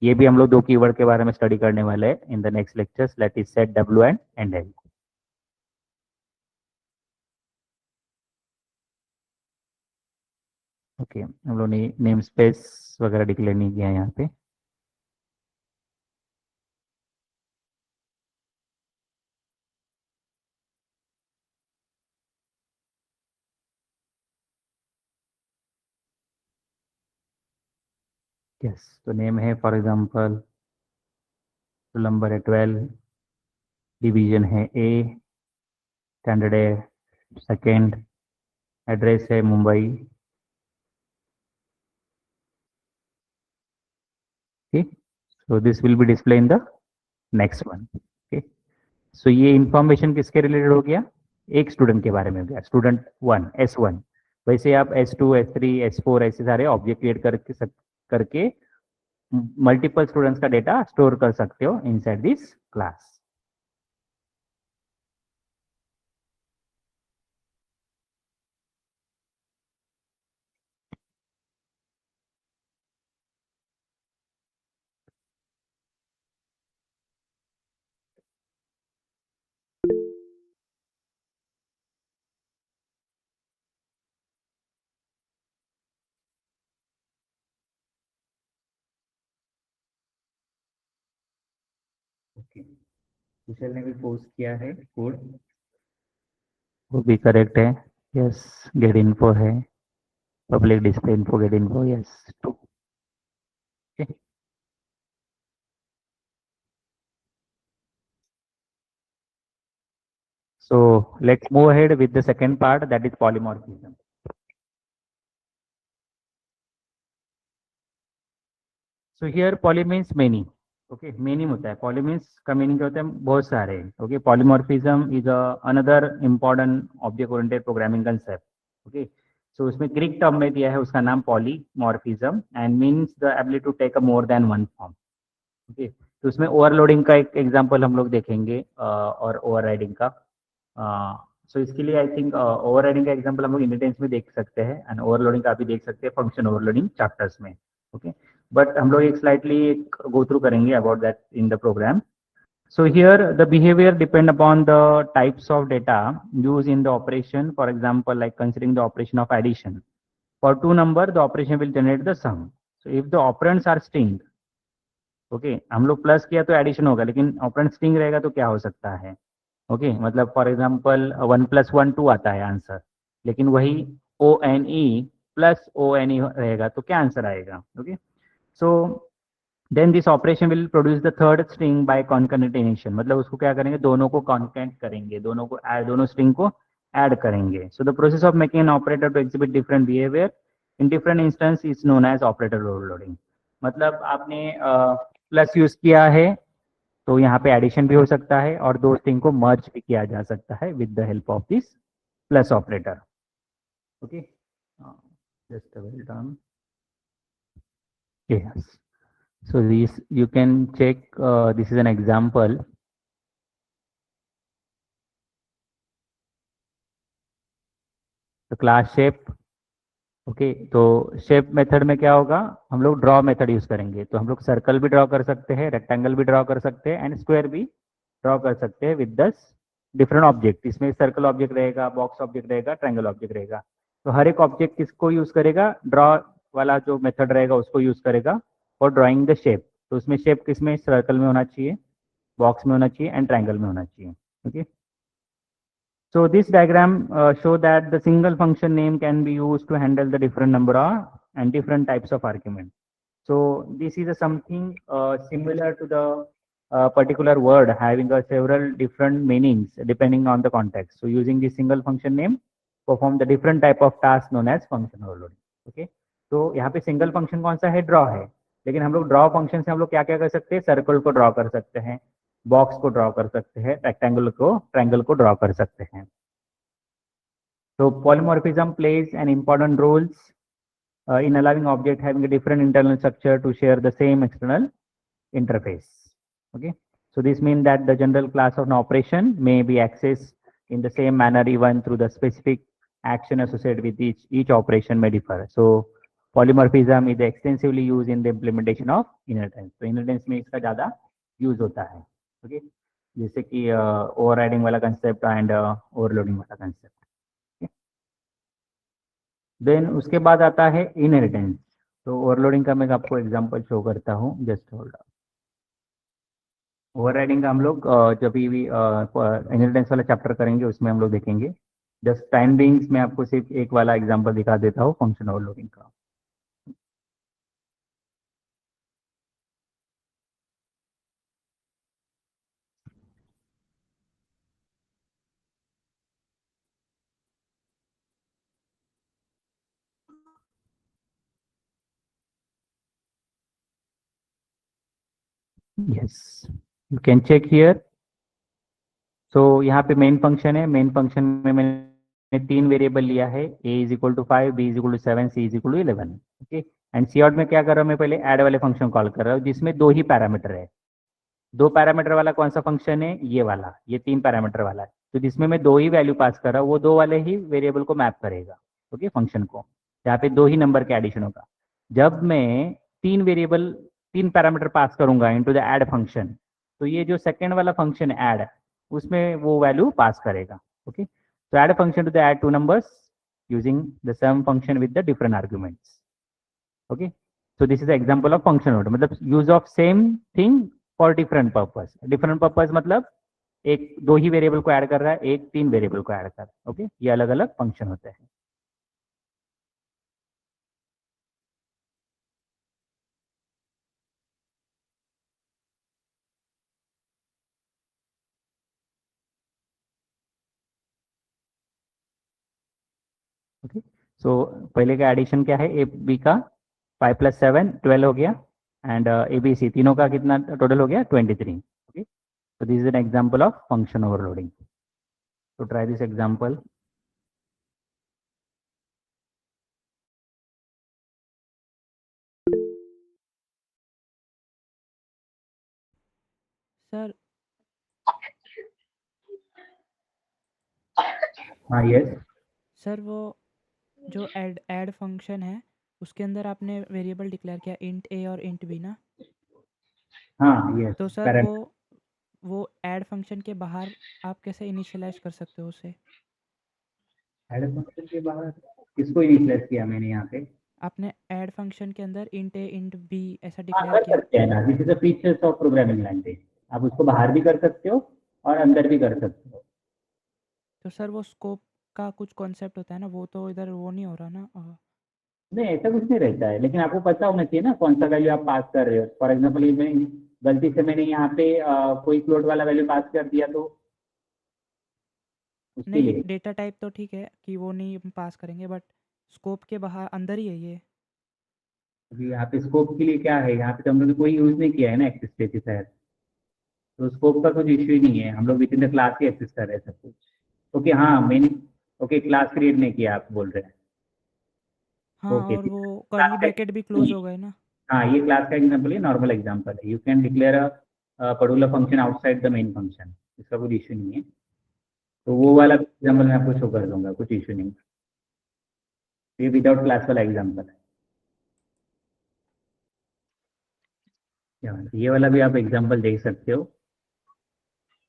ये भी हम लोग दो कीवर्ड के बारे में स्टडी करने वाले हैं इन the next lectures, that is set W and L. Okay, हम लोग ने नेम स्पेस वगैरह डिक्लेयर नहीं किया है यहाँ पे। यस, तो नेम है फॉर एग्जांपल, रोल नंबर है 12, डिवीजन है ए, स्टैंडर्ड है सेकेंड, एड्रेस है मुंबई। ठीक, so this will be display in the next one. Okay, so ये इंफॉर्मेशन किसके रिलेटेड हो गया, एक स्टूडेंट के बारे में हो गया, स्टूडेंट 1 S1। वैसे आप S2 S3 S4 ऐसे सारे ऑब्जेक्ट क्रिएट करके मल्टीपल स्टूडेंट्स का डेटा स्टोर कर सकते हो इनसाइड दिस क्लास। ओके, कुशल ने भी पोस्ट किया है कोड, वो भी करेक्ट है। यस, गेट इन्फो है, public display info get info, yes too. So let's move ahead with the second part, that is polymorphism. So here poly means many. Okay, many होता है, poly means का meaning क्या होता है, बहुत सारे। Okay, polymorphism is another important object oriented programming concept. Okay, so उसमें Greek term में दिया है उसका नाम polymorphism and means the ability to take a more than one form. Okay, तो उसमें ओवरलोडिंग का एक एग्जांपल हम लोग देखेंगे और ओवरराइडिंग का। सो इसके लिए आई थिंक ओवरराइडिंग का एग्जांपल हम लोग इनहेरिटेंस में देख सकते हैं एंड ओवरलोडिंग का भी देख सकते हैं फंक्शन ओवरलोडिंग चैप्टर्स में। ओके, बट हम लोग एक स्लाइटली गो थ्रू करेंगे about that in the program. So here the behavior depend upon the types of data used in the operation. For example, like considering the operation of addition. For two number, the operation will generate the sum. So if the operands are string, okay हम लोग plus किया तो addition होगा, लेकिन operand string रहेगा तो क्या हो सकता है। ओके, मतलब फॉर एग्जांपल 1+1 2 आता है आंसर, लेकिन वही ONE+ONE रहेगा तो क्या आंसर आएगा। Okay, so then this operation will produce the third string by concatenation, मतलब उसको क्या करेंगे, दोनों को कॉन्कैट करेंगे, दोनों को दोनों स्ट्रिंग को ऐड करेंगे। So the process of making an operator to exhibit different behaviour in different instance is known as operator overloading. मतलब आपने प्लस यूज किया है तो यहाँ पे एडिशन भी हो सकता है और दो स्ट्रिंग को मर्ज भी किया जा सकता है with the help of this plus operator. Okay, just well done. Yes, so this you can check, this is an example. The class shape, okay तो शेप मेथड में क्या होगा, हम लोग ड्रॉ मेथड यूज करेंगे, तो हम लोग सर्कल भी ड्रॉ कर सकते हैं, रेक्टेंगल भी ड्रॉ कर सकते हैं एंड स्क्वायर भी ड्रॉ कर सकते हैं विद दस डिफरेंट ऑब्जेक्ट। इसमें सर्कल ऑब्जेक्ट रहेगा, बॉक्स ऑब्जेक्ट रहेगा, ट्रायंगल ऑब्जेक्ट रहेगा। तो हर एक ऑब्जेक्ट किसको यूज करेगा, ड्रॉ वाला जो मेथड रहेगा उसको यूज करेगा फॉर ड्रॉइंग द शेप। तो उसमें शेप किसमें, सर्कल में होना चाहिए, बॉक्स में होना चाहिए एंड ट्रायंगल में होना चाहिए। Okay, so this diagram show that the single function name can be used to handle the different number of and different types of argument. So this is a something similar to the particular word having a several different meanings depending on the context. So using the single function name perform the different type of task known as function overloading. Okay, तो यहाँ पे single function कौन सा है, draw है, लेकिन हम लोग ड्रॉ फंक्शन से हम लोग क्या क्या कर सकते हैं, सर्कल को ड्रॉ कर सकते हैं, बॉक्स को ड्रॉ कर सकते हैं, रेक्टेंगल को, ट्रायंगल को ड्रॉ कर सकते हैं। So polymorphism plays an important roles in allowing object having a different internal structure to share the same external interface. Okay, so this means that the general class of an operation may be accessed in the same manner even through the specific action associated with each operation may differ. So polymorphism is extensively used in the implementation of inheritance. तो inheritance में इसका ज़्यादा use होता है। Okay, जैसे कि overriding वाला concept and overloading वाला कंसेप्ट। देन उसके बाद आता है इनहेरिटेंस। तो ओवरलोडिंग का मैं आपको एग्जांपल शो करता हूँ, जस्ट होल्ड। ओवरराइडिंग का हम लोग जब भी इनहेरिटेंस वाला चैप्टर करेंगे उसमें हम लोग देखेंगे। जस्ट टाइम बीइंग्स में आपको सिर्फ एक वाला एग्जांपल दिखा देता हूँ फंक्शन ओवरलोडिंग का। Yes, you can check here. So यहाँ पे मेन फंक्शन है। मेन फंक्शन में मैंने तीन वेरिएबल लिया है, a is equal to 5, b is equal to 7, c is equal to 11। Okay, and C out में क्या कर रहा हूँ मैं, पहले ऐड वाले फंक्शन कॉल कर रहा हूँ जिसमें दो ही पैरामीटर है। दो पैरामीटर वाला कौन सा फंक्शन है, ये वाला, ये तीन पैरामीटर वाला है। तो जिसमें मैं दो ही वैल्यू पास कर रहा हूँ वो दो वाले ही वेरिएबल को मैप करेगा। ओके, फंक्शन को, यहाँ पे दो ही नंबर के एडिशन होगा। जब मैं तीन वेरिएबल, तीन पैरामीटर पास करूंगा इनटू द ऐड फंक्शन, तो ये जो सेकेंड वाला फंक्शन ऐड, उसमें वो वैल्यू पास करेगा। ओके, तो add function to the add two numbers using the sum function with the different arguments. Okay, so this is the example of function order, मतलब use of same thing for different purpose. Different purpose मतलब एक दो ही variable को add कर रहा है, एक तीन वेरिएबल को ऐड कर रहा है। ओके, ये अलग अलग फंक्शन होते हैं। ओके, सो पहले का एडिशन क्या है, ए बी का 5 + 7 12 हो गया, एंड ए बी सी तीनों का कितना टोटल हो गया, 23। Okay, so this is an example of function overloading. So try this example. Sir हाँ, यस। सर वो जो ऐड फंक्शन है उसके अंदर आपने वेरिएबल डिक्लेयर किया इंट ए और इंट बी ना। हाँ, यस। तो सर वो ऐड फंक्शन के बाहर आप कैसे इनिशियलाइज कर सकते हो उसे? ऐड फंक्शन के बाहर किसको इनिशियलाइज किया मैंने यहाँ पे? आपने ऐड फंक्शन के अंदर इंट ए इंट बी ऐसा हाँ, डिक्लेयर कर किया। सकते हैं ना, this is the features of programming language. आप उसको बाहर भी कर सकते हो और अंदर भी कर सकते हो। तो सर वो स्कोप का कुछ कॉन्सेप्ट होता है ना, वो तो इधर वो नहीं हो रहा ना। नहीं, ऐसा कुछ नहीं रहता है, लेकिन आपको पता होना चाहिए ना कौन सा वैल्यू आप पास कर रहे हो। फॉर एग्जाम्पल ये मैं गलती से मैंने यहाँ पे कोई फ्लोट वाला वैल्यू पास कर दिया तो उसके नहीं, लिए डेटा टाइप तो ठीक है कि वो नहीं हम पास करेंगे, बट स्कोप के बाहर अंदर ही है ये। अभी यहाँ पे स्कोप के लिए क्या है, यहाँ पे तो हम लोग ने कोई यूज नहीं किया है ना एक्सेस स्पेसिफायर। तो स्कोप का कुछ इश्यू ही नहीं है, हम लोग विद इन द क्लास ही एक्सेस कर रहे हैं सब कुछ। ओके, हाँ मैंने, ओके क्लास क्रिएट नहीं किया आप बोल रहे हैं। हाँ, ओके, और वो कर्ली ब्रैकेट भी क्लोज हो गए ना। हाँ ये क्लास का एग्जाम्पल है, नॉर्मल एग्जाम्पल है। You can declare a particular function outside the main function, इसका कोई इशू नहीं है। तो वो ओके। वाला एग्जाम्पल मैं आपको शो कर दूंगा, कुछ इशू नहीं। ये विदाउट क्लास वाला एग्जाम्पल है। ये वाला भी आप एग्जाम्पल देख सकते हो।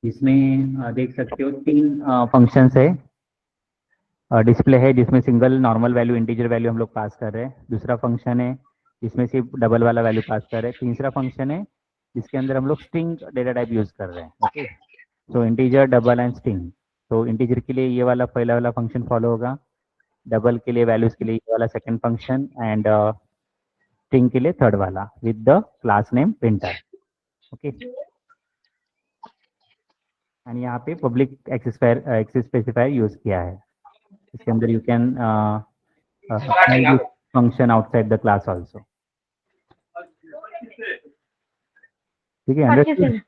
इसमें देख सकते हो तीन फंक्शंस है। डिस्प्ले है जिसमें single normal value integer value हम लोग पास कर रहे हैं। दूसरा फंक्शन है जिसमें सिर्फ डबल वाला वैल्यू पास कर रहे हैं। तीसरा फंक्शन है जिसके अंदर हम लोग स्ट्रिंग डेटा टाइप यूज कर रहे हैं। Okay, so integer, double and string. तो इंटीजर के लिए ये वाला पहला वाला फंक्शन फॉलो होगा, डबल के लिए वैल्यूज के लिए ये वाला सेकंड फंक्शन, एंड स्ट्रिंग के लिए थर्ड वाला with the class name printer. Okay, and यहाँ पे पब्लिक एक्सेस स्पेसिफायर यूज किया है। इसके अंदर you can function outside the class also. ठीक है, understood.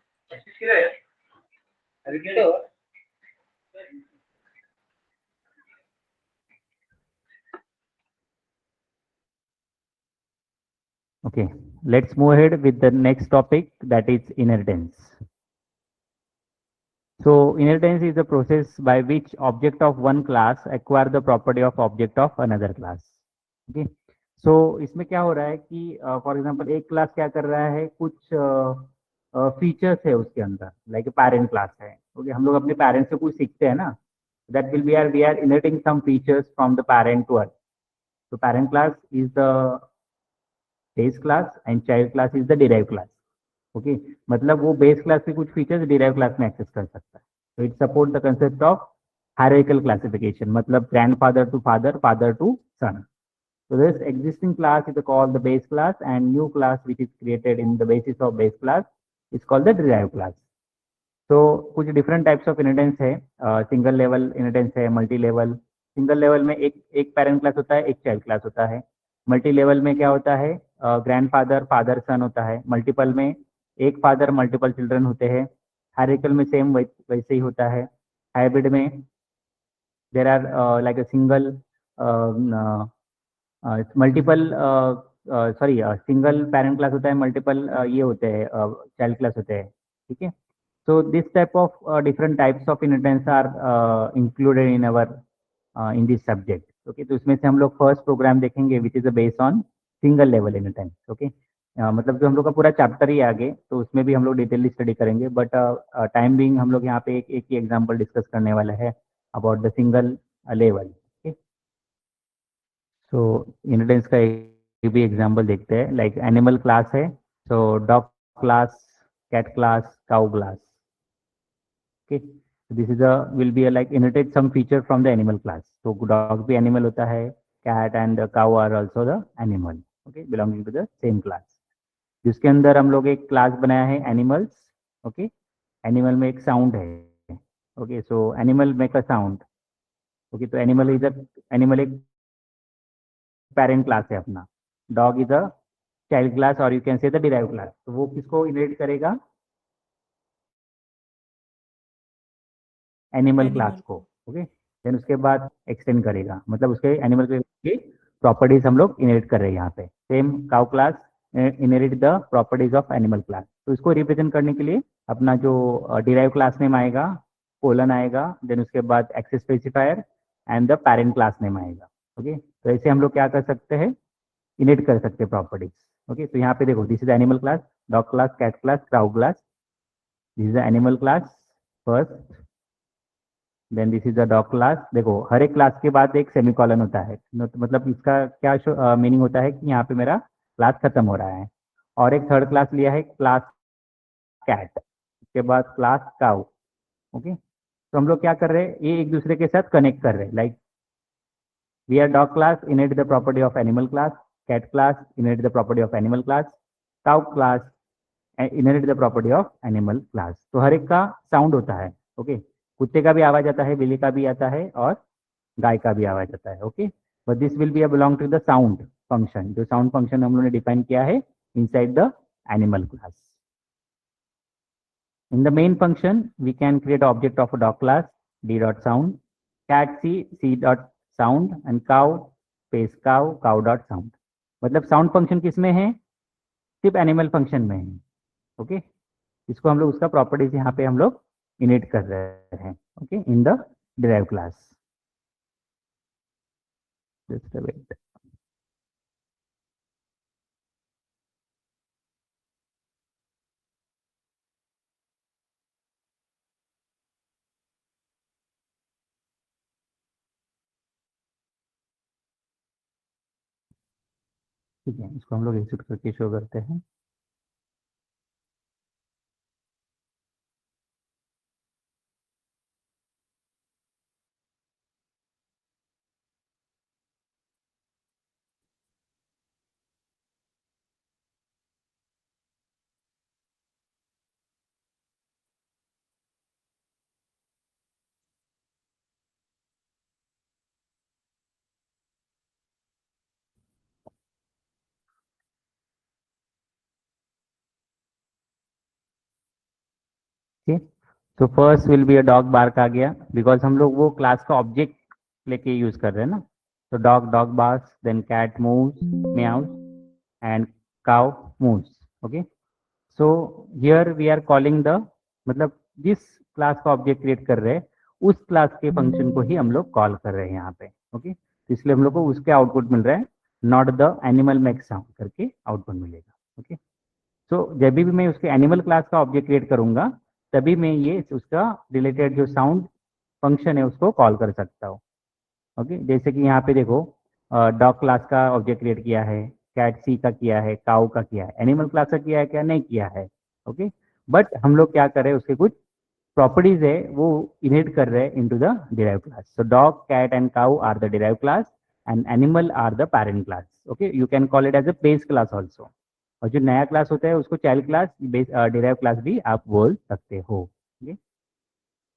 Okay, let's move ahead with the next topic, that is inheritance. So inheritance is the process by which object of one class acquire the property of object of another class. Okay, so इसमें क्या हो रहा है कि for example एक class क्या कर रहा है, कुछ फीचर्स है उसके अंदर, लाइक पेरेंट क्लास है। ओके, हम लोग अपने पेरेंट्स से कुछ सीखते हैं ना, that will be are we are inheriting some features from the parent to us. So parent class is the base class and child class is the derived class. Okay मतलब वो बेस क्लास के कुछ features derive class में access कर सकता है. तो it support the concept of hierarchical classification, मतलब grandfather to father, father to son. So this existing class is called the base class, and new class which is created in the basis of base class is called the derived class. तो कुछ different types of inheritance है. Single level inheritance है, multi level. Single level में एक parent class होता है, एक child class होता है. मल्टी लेवल में क्या होता है, ग्रैंडफादर फादर सन होता है. मल्टीपल में एक फादर मल्टीपल चिल्ड्रन होते हैं. हायरार्किकल में सेम वैसे ही होता है. हाइब्रिड में there are like a single multiple single parent class होता है, मल्टीपल ये होते हैं चाइल्ड क्लास होते हैं. ठीक है. So this type of different types of inheritance are included in our in this subject. Okay, तो इसमें से हम लोग फर्स्ट प्रोग्राम देखेंगे which is based on single level inheritance. Okay, मतलब जो हम लोग का पूरा चैप्टर ही आगे, तो उसमें भी हम लोग डिटेलली स्टडी करेंगे, बट टाइम बिंग हम लोग यहाँ पे एक ही एग्जांपल डिस्कस करने वाला है about the single level. So inheritance का एक भी एग्जांपल देखते हैं. लाइक एनिमल क्लास है, so dog class, cat class, cow class. Okay, this is a will be a like inherited some feature from the animal class. So dog भी animal होता है, cat and cow are also the animal. Okay, belonging to the same class. जिसके अंदर हम लोग एक class बनाया है animals. Okay, animal में एक sound है. Okay, so animal make a sound. Okay, तो animal is a animal एक parent class है अपना. Dog is a child class or you can say the derived class. तो वो किसको inherit करेगा, एनिमल क्लास एनिमल को. को. ओके, देन उसके बाद एक्सटेंड करेगा, मतलब उसके एनिमल की प्रॉपर्टीज हम लोग इनहेरिट कर रहे हैं यहाँ पे. Same cow class inherit the properties of animal class. तो इसको रिप्रेजेंट करने के लिए अपना जो डिराइव क्लास नेम आएगा, कोलन आएगा, देन उसके बाद access specifier and the parent class name आएगा. ओके, तो ऐसे हम लोग क्या कर सकते हैं, इनहेरिट कर सकते हैं प्रॉपर्टीज. ओके, तो यहाँ पे देखो, this is animal class, dog class, cat class, cow class. This is animal class first, then this is the dog class. देखो हर एक क्लास के बाद एक सेमीकॉलन होता है, मतलब इसका क्या मीनिंग होता है कि यहाँ पे मेरा क्लास खत्म हो रहा है. और एक थर्ड क्लास लिया है, क्लास कैट, उसके बाद क्लास काउ. ओके, तो हम लोग क्या कर रहे हैं, ये एक दूसरे के साथ कनेक्ट कर रहे हैं. Like we are dog class inherit the property of animal class, cat class inherit the property of animal class, cow class inherit the property of animal class. तो हर एक का साउंड होता है. ओके, कुत्ते का भी आवाज आता है, बिल्ली का भी आता है, और गाय का भी आवाज आता है. Okay, but this will be belong to the sound function. जो साउंड फंक्शन हम लोगों ने डिफाइन किया है inside the animal class. In the main function, we can create object of a dog class, d dot sound, cat c dot sound, and cow space cow dot sound. मतलब sound function किस में है, सिर्फ animal function में है. Okay, इसको हम लोग उसका प्रॉपर्टीज यहाँ पे हम लोग इनहेरिट कर रहे हैं. Okay, in the derive class. Just a wait. ठीक है, इसको हम लोग एग्जिट करके शो करते हैं. ठीक, तो first will be a dog bark आ गया, बिकॉज हम लोग वो क्लास का ऑब्जेक्ट लेके यूज कर रहे हैं ना. तो dog dog barks, then cat moves meows, and cow moves. Okay, so here we are calling the, मतलब जिस क्लास का ऑब्जेक्ट क्रिएट कर रहे हैं उस क्लास के फंक्शन को ही हम लोग कॉल कर रहे हैं यहाँ पे. ओके, तो इसलिए हम लोग को उसके आउटपुट मिल रहा है, not the animal make sound करके आउटपुट मिलेगा. ओके, सो जब भी मैं उसके एनिमल क्लास का ऑब्जेक्ट क्रिएट करूंगा, तभी मैं ये उसका रिलेटेड जो साउंड फंक्शन है उसको कॉल कर सकता हूँ. ओके, जैसे कि यहाँ पे देखो, डॉग क्लास का ऑब्जेक्ट क्रिएट किया है, कैट सी का किया है, काउ का किया है, एनिमल क्लास का किया है क्या, नहीं किया है। ओके, बट हम लोग क्या कर रहे हैं, उसके कुछ प्रॉपर्टीज है वो इनहेरिट कर रहे हैं into the derive class. So dog, cat and cow are the derive class and animal are the parent class. Okay, you can call it as a base class also. और जो नया class होता है उसको child class, derive class भी आप बोल सकते हो. Okay,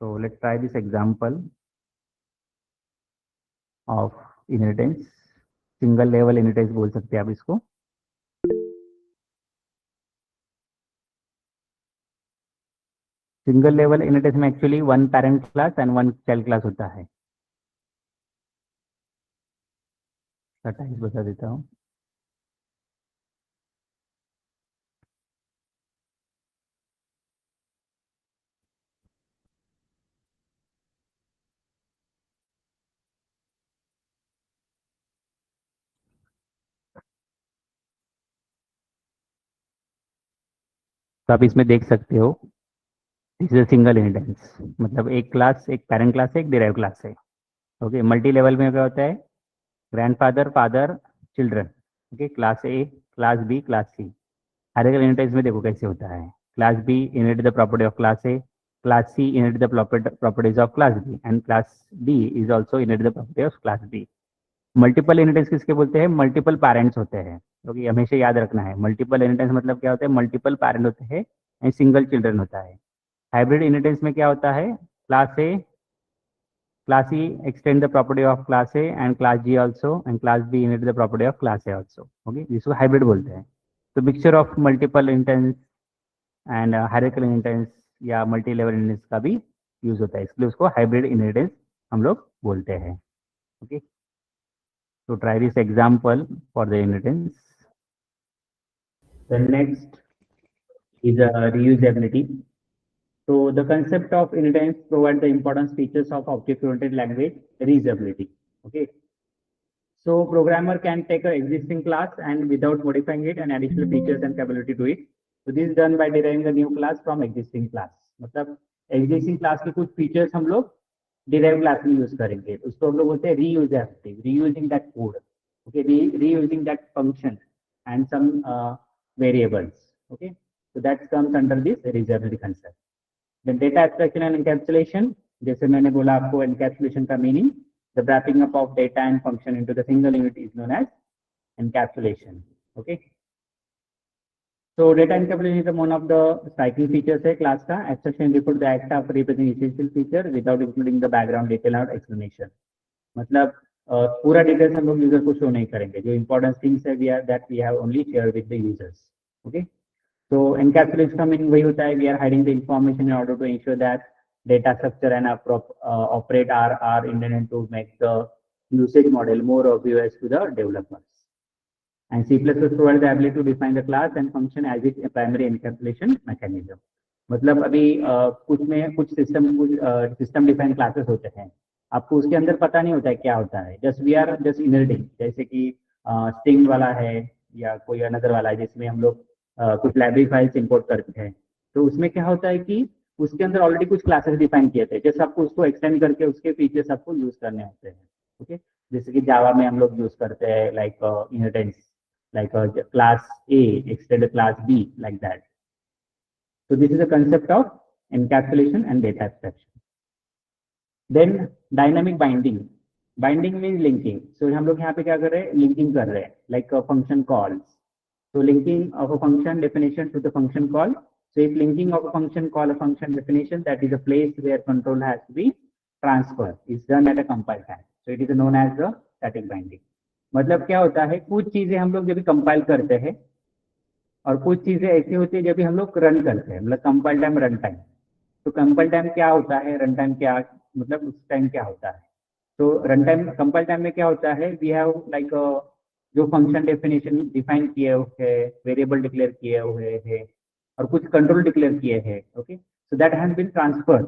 so let's try this example of inheritance. Single level inheritance बोल सकते हैं आप इसको. सिंगल लेवल इनहेरिटेंस में actually one parent class and one child class होता है. टाइप्स बता देता हूँ. तो आप इसमें देख सकते हो, दिस इज सिंगल इनहेरिटेंस, मतलब एक क्लास, एक पेरेंट क्लास है, एक डिराइव क्लास है. ओके, मल्टी लेवल में क्या होता है, grandfather, father, children. Okay, class A, class B, class C. Hierarchical inheritance में देखो कैसे होता है. Class B inherit the property of class A, class C inherit the properties of class B, and class D is also inherit the property of class B. Multiple inheritance किसके बोलते हैं, multiple parents होते हैं. क्योंकि हमेशा याद रखना है, मल्टीपल इनहेरिटेंस मतलब क्या होता है, मल्टीपल पेरेंट होते हैं एंड सिंगल चिल्ड्रन होता है. हाइब्रिड इनहेरिटेंस में क्या होता है, class E extend the property of class A and class G also, and class B inherit the property of class A also. Okay, जिसको हाइब्रिड बोलते हैं. तो mixture of multiple inheritance and hierarchical inheritance या multi level inheritance का भी use होता है, इसलिए उसको हाइब्रिड इनहेरिटेंस हम लोग बोलते हैं. ओके, तो try this example for the inheritance. The next is reusability. So the concept of inheritance provides the important features of object-oriented language reusability. Okay. So programmer can take an existing class and without modifying it and additional features and capability to it. So this is done by deriving a new class from existing class. मतलब existing class के कुछ features हम लोग derived class में use करेंगे. उसको हम लोग बोलते हैं reusability, reusing that code. Okay, reusing that function and some variables. Okay, so that comes under this reusability concept. Then data abstraction and encapsulation. जैसे मैंने बोला आपको encapsulation का meaning, the wrapping up of data and function into the single unit is known as encapsulation. Okay. So data encapsulation is one of the striking features है class का. Abstraction refers to the act of representing essential feature without including the background detail और explanation. मतलब पूरा details हम लोग user को show नहीं करेंगे, जो इंपॉर्टेंट थिंग्स है we have only share with the users. Okay, तो encapsulation का मीनिंग वही होता है, we are hiding the information in order to ensure that data structure and operate are intended to make the usage model more obvious to the developers. And C++ provides the ability to define the class and function as its primary encapsulation mechanism. मतलब अभी कुछ system defined classes होते हैं, आपको उसके अंदर पता नहीं होता है क्या होता है, just we are just inheriting. जैसे कि स्ट्रिंग वाला है या कोई अनदर वाला है जिसमें हम लोग कुछ लाइब्रेरी फाइल्स इंपोर्ट करते हैं. तो उसमें क्या होता है कि उसके अंदर ऑलरेडी कुछ क्लासेस डिफाइन किए थे, जैसे आपको उसको एक्सटेंड करके उसके फीचर्स आपको यूज करने होते हैं. ओके, जैसे कि जावा में हम लोग यूज करते हैं like inheritance, like class A extend class B, like that. So this is a concept of encapsulation and data abstraction. Then dynamic binding. Binding means linking. So हम लोग यहाँ पे क्या कर रहे हैं, linking कर रहे हैं, like function calls. So linking of a function definition to the function call. So if linking of a function call a function definition, that is a place where control has to be transferred. It's done at a compile time. So it is known as the static binding. मतलब क्या होता है, कुछ चीजें हम लोग जब भी कंपाइल करते हैं और कुछ चीजें ऐसी होती है जब भी हम लोग रन करते हैं, मतलब कंपाइल टाइम, रन टाइम. तो कंपाइल टाइम क्या होता है, रन टाइम क्या, मतलब उस टाइम क्या होता है. तो रन टाइम, कंपाइल टाइम में क्या होता है, वी हैव लाइक जो फंक्शन डेफिनेशन डिफाइन किए हुए हैं, वेरिएबल डिक्लेयर किए हुए हैं और कुछ कंट्रोल डिक्लेयर किए हैं. Okay, so that has been transfer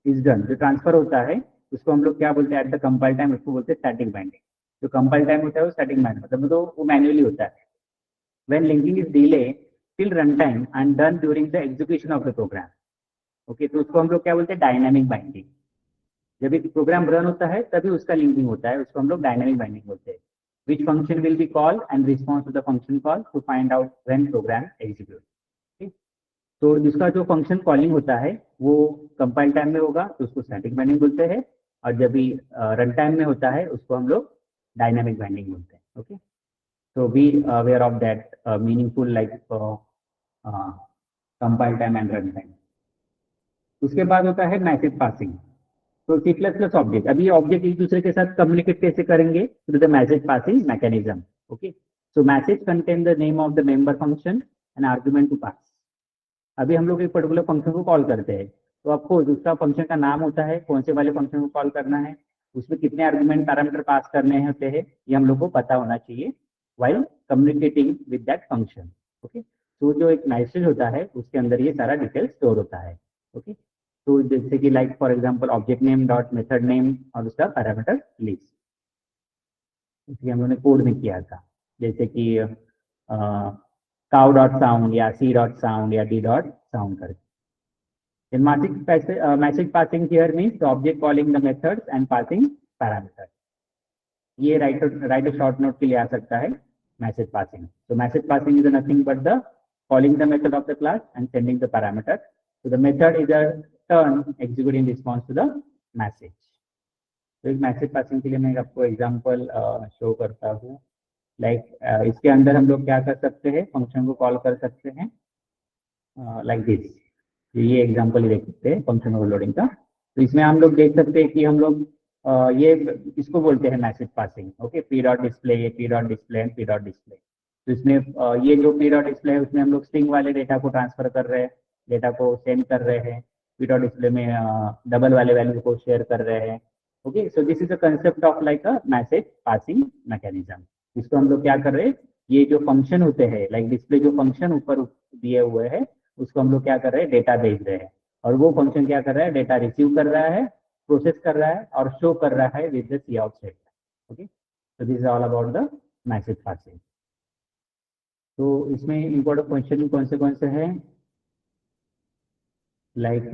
is done. जो ट्रांसफर होता है उसको हम लोग क्या बोलते हैं, एट द कंपाइल टाइम, उसको बोलते हैं स्टैटिक बाइंडिंग. जो कंपाइल टाइम होता है वो स्टैटिक बाइंडिंग मतलब तो वो मैन्युअली होता है. When linking is delay till run time and done during the execution of the program. Okay, तो उसको हम लोग क्या बोलते हैं, डायनामिक बाइंडिंग. जब एक प्रोग्राम रन होता है तभी उसका लिंकिंग होता है, उसको हम लोग डायनामिक बाइंडिंग बोलते हैं. which function will be called and response to the function call to find out when program execute. ठीक, तो जिसका जो फंक्शन कॉलिंग होता है वो कंपाइल टाइम में होगा तो उसको स्टैटिक बाइंडिंग बोलते हैं, और जब भी रन टाइम में होता है उसको हम लोग डायनामिक बाइंडिंग बोलते हैं. Okay, so be aware of that meaningful like compile time and run time. उसके बाद होता है मैसेज पासिंग. तो C++ ऑब्जेक्ट, अभी ऑब्जेक्ट एक दूसरे के साथ कम्युनिकेट कैसे करेंगे through the message passing mechanism. Okay, so message contain the name of the member function and argument to pass. अभी हम लोग एक पर्टिकुलर फंक्शन को कॉल करते हैं तो आपको दूसरा फंक्शन का नाम होता है, कौन से वाले फंक्शन को कॉल करना है, उसमें कितने आर्गुमेंट पैरामीटर पास करने होते हैं, ये हम लोग को पता होना चाहिए while communicating with that function. Okay, तो जो एक मैसेज होता है उसके अंदर ये सारा डिटेल स्टोर होता है. ओके, तो जैसे कि like for example object name dot method name और उसका पैरामीटर लिस्ट, इसलिए हम लोगों ने कोड में किया था, जैसे कि cow dot sound या c dot sound या d dot sound करके. In message passing here means the object calling the methods and passing parameters. ये राइट अ शॉर्ट नोट के लिए आ सकता है मैसेज पासिंग. तो message passing is nothing but the calling the method of the class and sending the parameter. तो the method is a turn execute in response to the message. तो एक message passing के लिए मैं आपको example show करता हूँ. Like इसके अंदर हम लोग क्या कर सकते हैं, फंक्शन को कॉल कर सकते हैं लाइक दिस. ये एग्जांपल देख सकते हैं फंक्शन ओवरलोडिंग का. तो इसमें हम लोग देख सकते हैं कि हम लोग ये इसको बोलते हैं message passing. Okay, P dot display, P dot display and P dot display. तो इसमें ये जो पी डॉट डिस्प्ले है उसमें हम लोग स्ट्रिंग वाले डेटा को ट्रांसफर कर रहे हैं, डेटा को सेंड कर रहे हैं. पी डॉट डिस्प्ले में डबल वाले वैल्यू को शेयर कर रहे हैं. Okay, so this is the concept of like a message passing mechanism. इसको हम लोग क्या कर रहे हैं, ये जो फंक्शन होते हैं लाइक डिस्प्ले जो फंक्शन ऊपर दिए हुए हैं उसको हम लोग क्या कर रहे हैं, डेटा भेज रहे हैं, और वो फंक्शन क्या कर रहा है, डेटा रिसीव कर रहा है, प्रोसेस कर रहा है और शो कर रहा है with the C out statement. Okay, so this is all about the message passing. तो इसमें इंपॉर्टेंट क्वेश्चन कौन से हैं, लाइक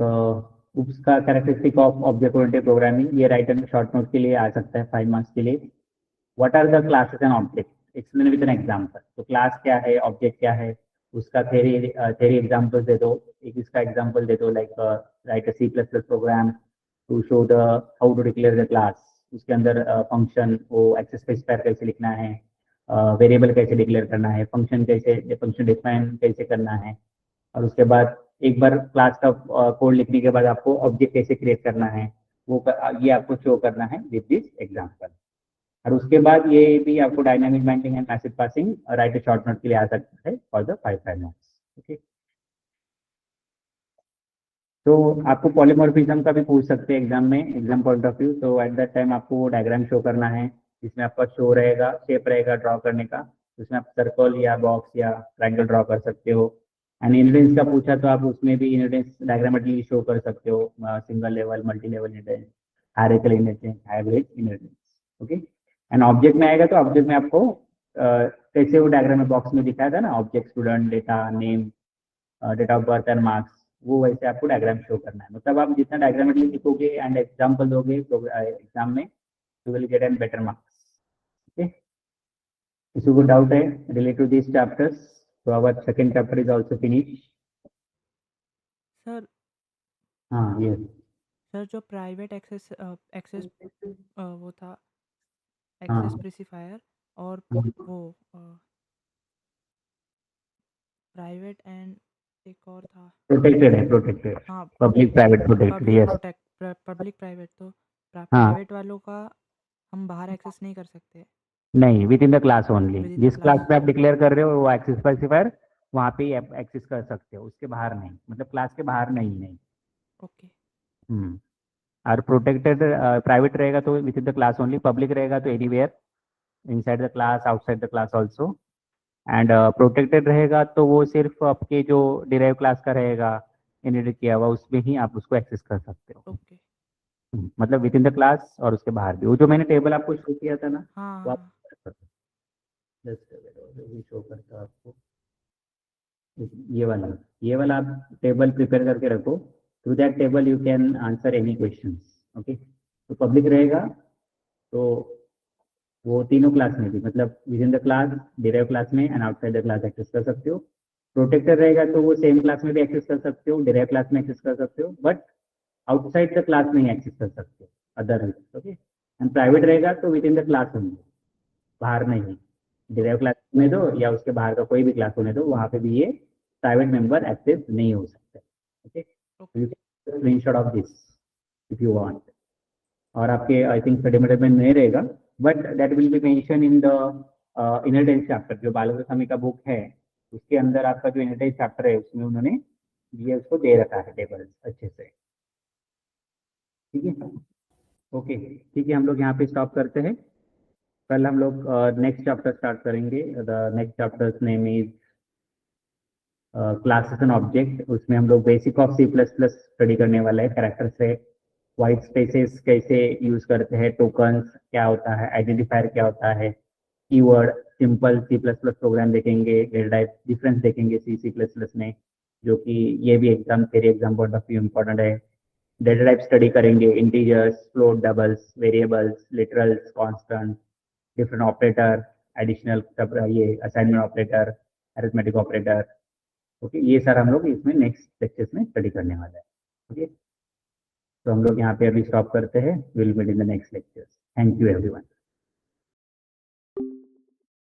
उसका characteristic of object oriented programming, ये राइटर में शॉर्ट नोट के लिए आ सकता है 5 मार्क्स के लिए. What are the classes and object, explain with an example. तो क्लास क्या है, ऑब्जेक्ट क्या है, उसका थेरी एग्जांपल दे दो. एक इसका एग्जांपल दे दो like write a C++ program to show the how to declare the class. उसके अंदर फंक्शन वो एक्सेस स्पेसिफायर कैसे लिखना है, वेरिएबल कैसे डिक्लेयर करना है, फंक्शन डिफाइन कैसे करना है, और उसके बाद एक बार क्लास का कोड लिखने के बाद आपको ऑब्जेक्ट कैसे क्रिएट करना है ये आपको शो करना है विद दिस एग्जांपल. और उसके बाद ये भी आपको dynamic binding and message passing right a short note के लिए आ सकता है फॉर द 5 मार्क्स. ओके, तो आपको पॉलीमॉर्फिज्म का भी पूछ सकते हैं एग्जाम में, एग्जाम पॉइंट ऑफ व्यू. तो एट दैट टाइम आपको वो डायग्राम शो करना है जिसमें आपका शो रहेगा, शेप रहेगा ड्रॉ करने का. उसमें आप सर्कल या बॉक्स या ट्रायंगल ड्रॉ कर सकते हो. एंड इनहेरिटेंस का पूछा तो आप उसमें भी इनहेरिटेंस डायग्रामेटिकली शो कर सकते हो, single level, multi level inheritance, hierarchical inheritance, hybrid inheritance. Okay, and object में आएगा तो ऑब्जेक्ट में आपको कैसे वो डायग्राम में बॉक्स में दिखाया था ना, object, student, data, name, date of birth and marks, वो वैसे आपको डायग्राम शो करना है. मतलब आप जितना डायग्रामेटिकली लिखोगे एंड एग्जाम्पल दोगे तो एग्जाम में you will get an better marks. Okay, किसी को डाउट है रिलेटेड टू दिस चैप्टर्स? तो our second chapter is also finish. Sir हाँ, ये सर जो प्राइवेट एक्सेस एक्सेस वो था हाँ एक्सेस स्पेसिफायर और वो प्राइवेट एंड एक और था. प्रोटेक्टेड है, प्रोटेक्टेड, हाँ, public private protected. Public yes, public private. तो हाँ, प्राइवेट वालों का हम बाहर एक्सेस नहीं कर सकते नहीं, with in the class only. With in the जिस क्लास क्लास. में आप डिक्लेयर कर रहे हो वो एक्सेस स्पेसिफायर वहाँ पे ही एक्सेस कर सकते हो, उसके बाहर नहीं, मतलब क्लास के बाहर नहीं. ओके. हम्म, और प्रोटेक्टेड प्राइवेट रहेगा तो with in the class only, public रहेगा तो anywhere inside the class, outside the class also. And protected रहेगा तो वो सिर्फ आपके जो डिराइव क्लास का रहेगा इनहेरिट किया हुआ उसमें ही आप उसको एक्सेस कर सकते हो. ओके. मतलब विद इन द क्लास और उसके बाहर भी. वो जो मैंने टेबल आपको शो किया था ना, हाँ वो आप हाँ. शो करता आपको. ये वाला ये वाला आप टेबल प्रिपेयर करके रखो. Through that table you can answer any questions. Okay, तो पब्लिक रहेगा तो वो तीनों क्लास में भी, मतलब with in the class, derive class में and outside the class access कर सकते हो। प्रोटेक्टर रहेगा तो वो सेम क्लास में भी एक्सेस कर सकते हो, डिराइव क्लास में एक्सेस कर सकते हो, बट आउटसाइड द क्लास में ही एक्सेस कर सकते हो अदर, ओके। एंड प्राइवेट रहेगा तो विद इन द क्लास होंगे, बाहर नहीं। डिराइव क्लास होने दो या उसके बाहर का कोई भी क्लास होने दो, वहां पे भी ये प्राइवेट मेंबर एक्सेस नहीं हो सकते, okay. Okay. You can screenshot of this if you want. और आपके आई थिंक स्टडी मटेरियल में नहीं रहेगा, but that will be mention in the inheritance chapter, जो बालगोपाल स्वामी का बुक है उसके अंदर आपका जो इनहेरिटेंस चैप्टर है उसमें उन्होंने ये उसको दे रखा है टेबल अच्छे से, ठीक है। ओके, ठीक है, हम लोग यहाँ पे स्टॉप करते हैं। कल हम लोग नेक्स्ट चैप्टर स्टार्ट करेंगे। The next chapter name is classes and object. उसमें हम लोग बेसिक ऑफ C++ स्टडी करने वाला है, कैरेक्टर से वाइट स्पेसेस कैसे यूज करते हैं, टोकन्स क्या होता है, आइडेंटिफायर क्या होता है, कीवर्ड, सिंपल C++ प्रोग्राम देखेंगे, डेटा टाइप डिफरेंस देखेंगे C++ में, जो कि ये भी एग्जाम, तेरे exam point of view important है। डेटा टाइप स्टडी करेंगे, integers, float, doubles, variables, literals, constant, different operator, additional, ये assignment operator, arithmetic operator, okay. ये सारा हम लोग इसमें नेक्स्ट लेक्चर्स में स्टडी करने वाला है, ओके। तो हम लोग यहाँ पे अभी स्टॉप करते हैं, will meet in the next lectures. Thank you everyone.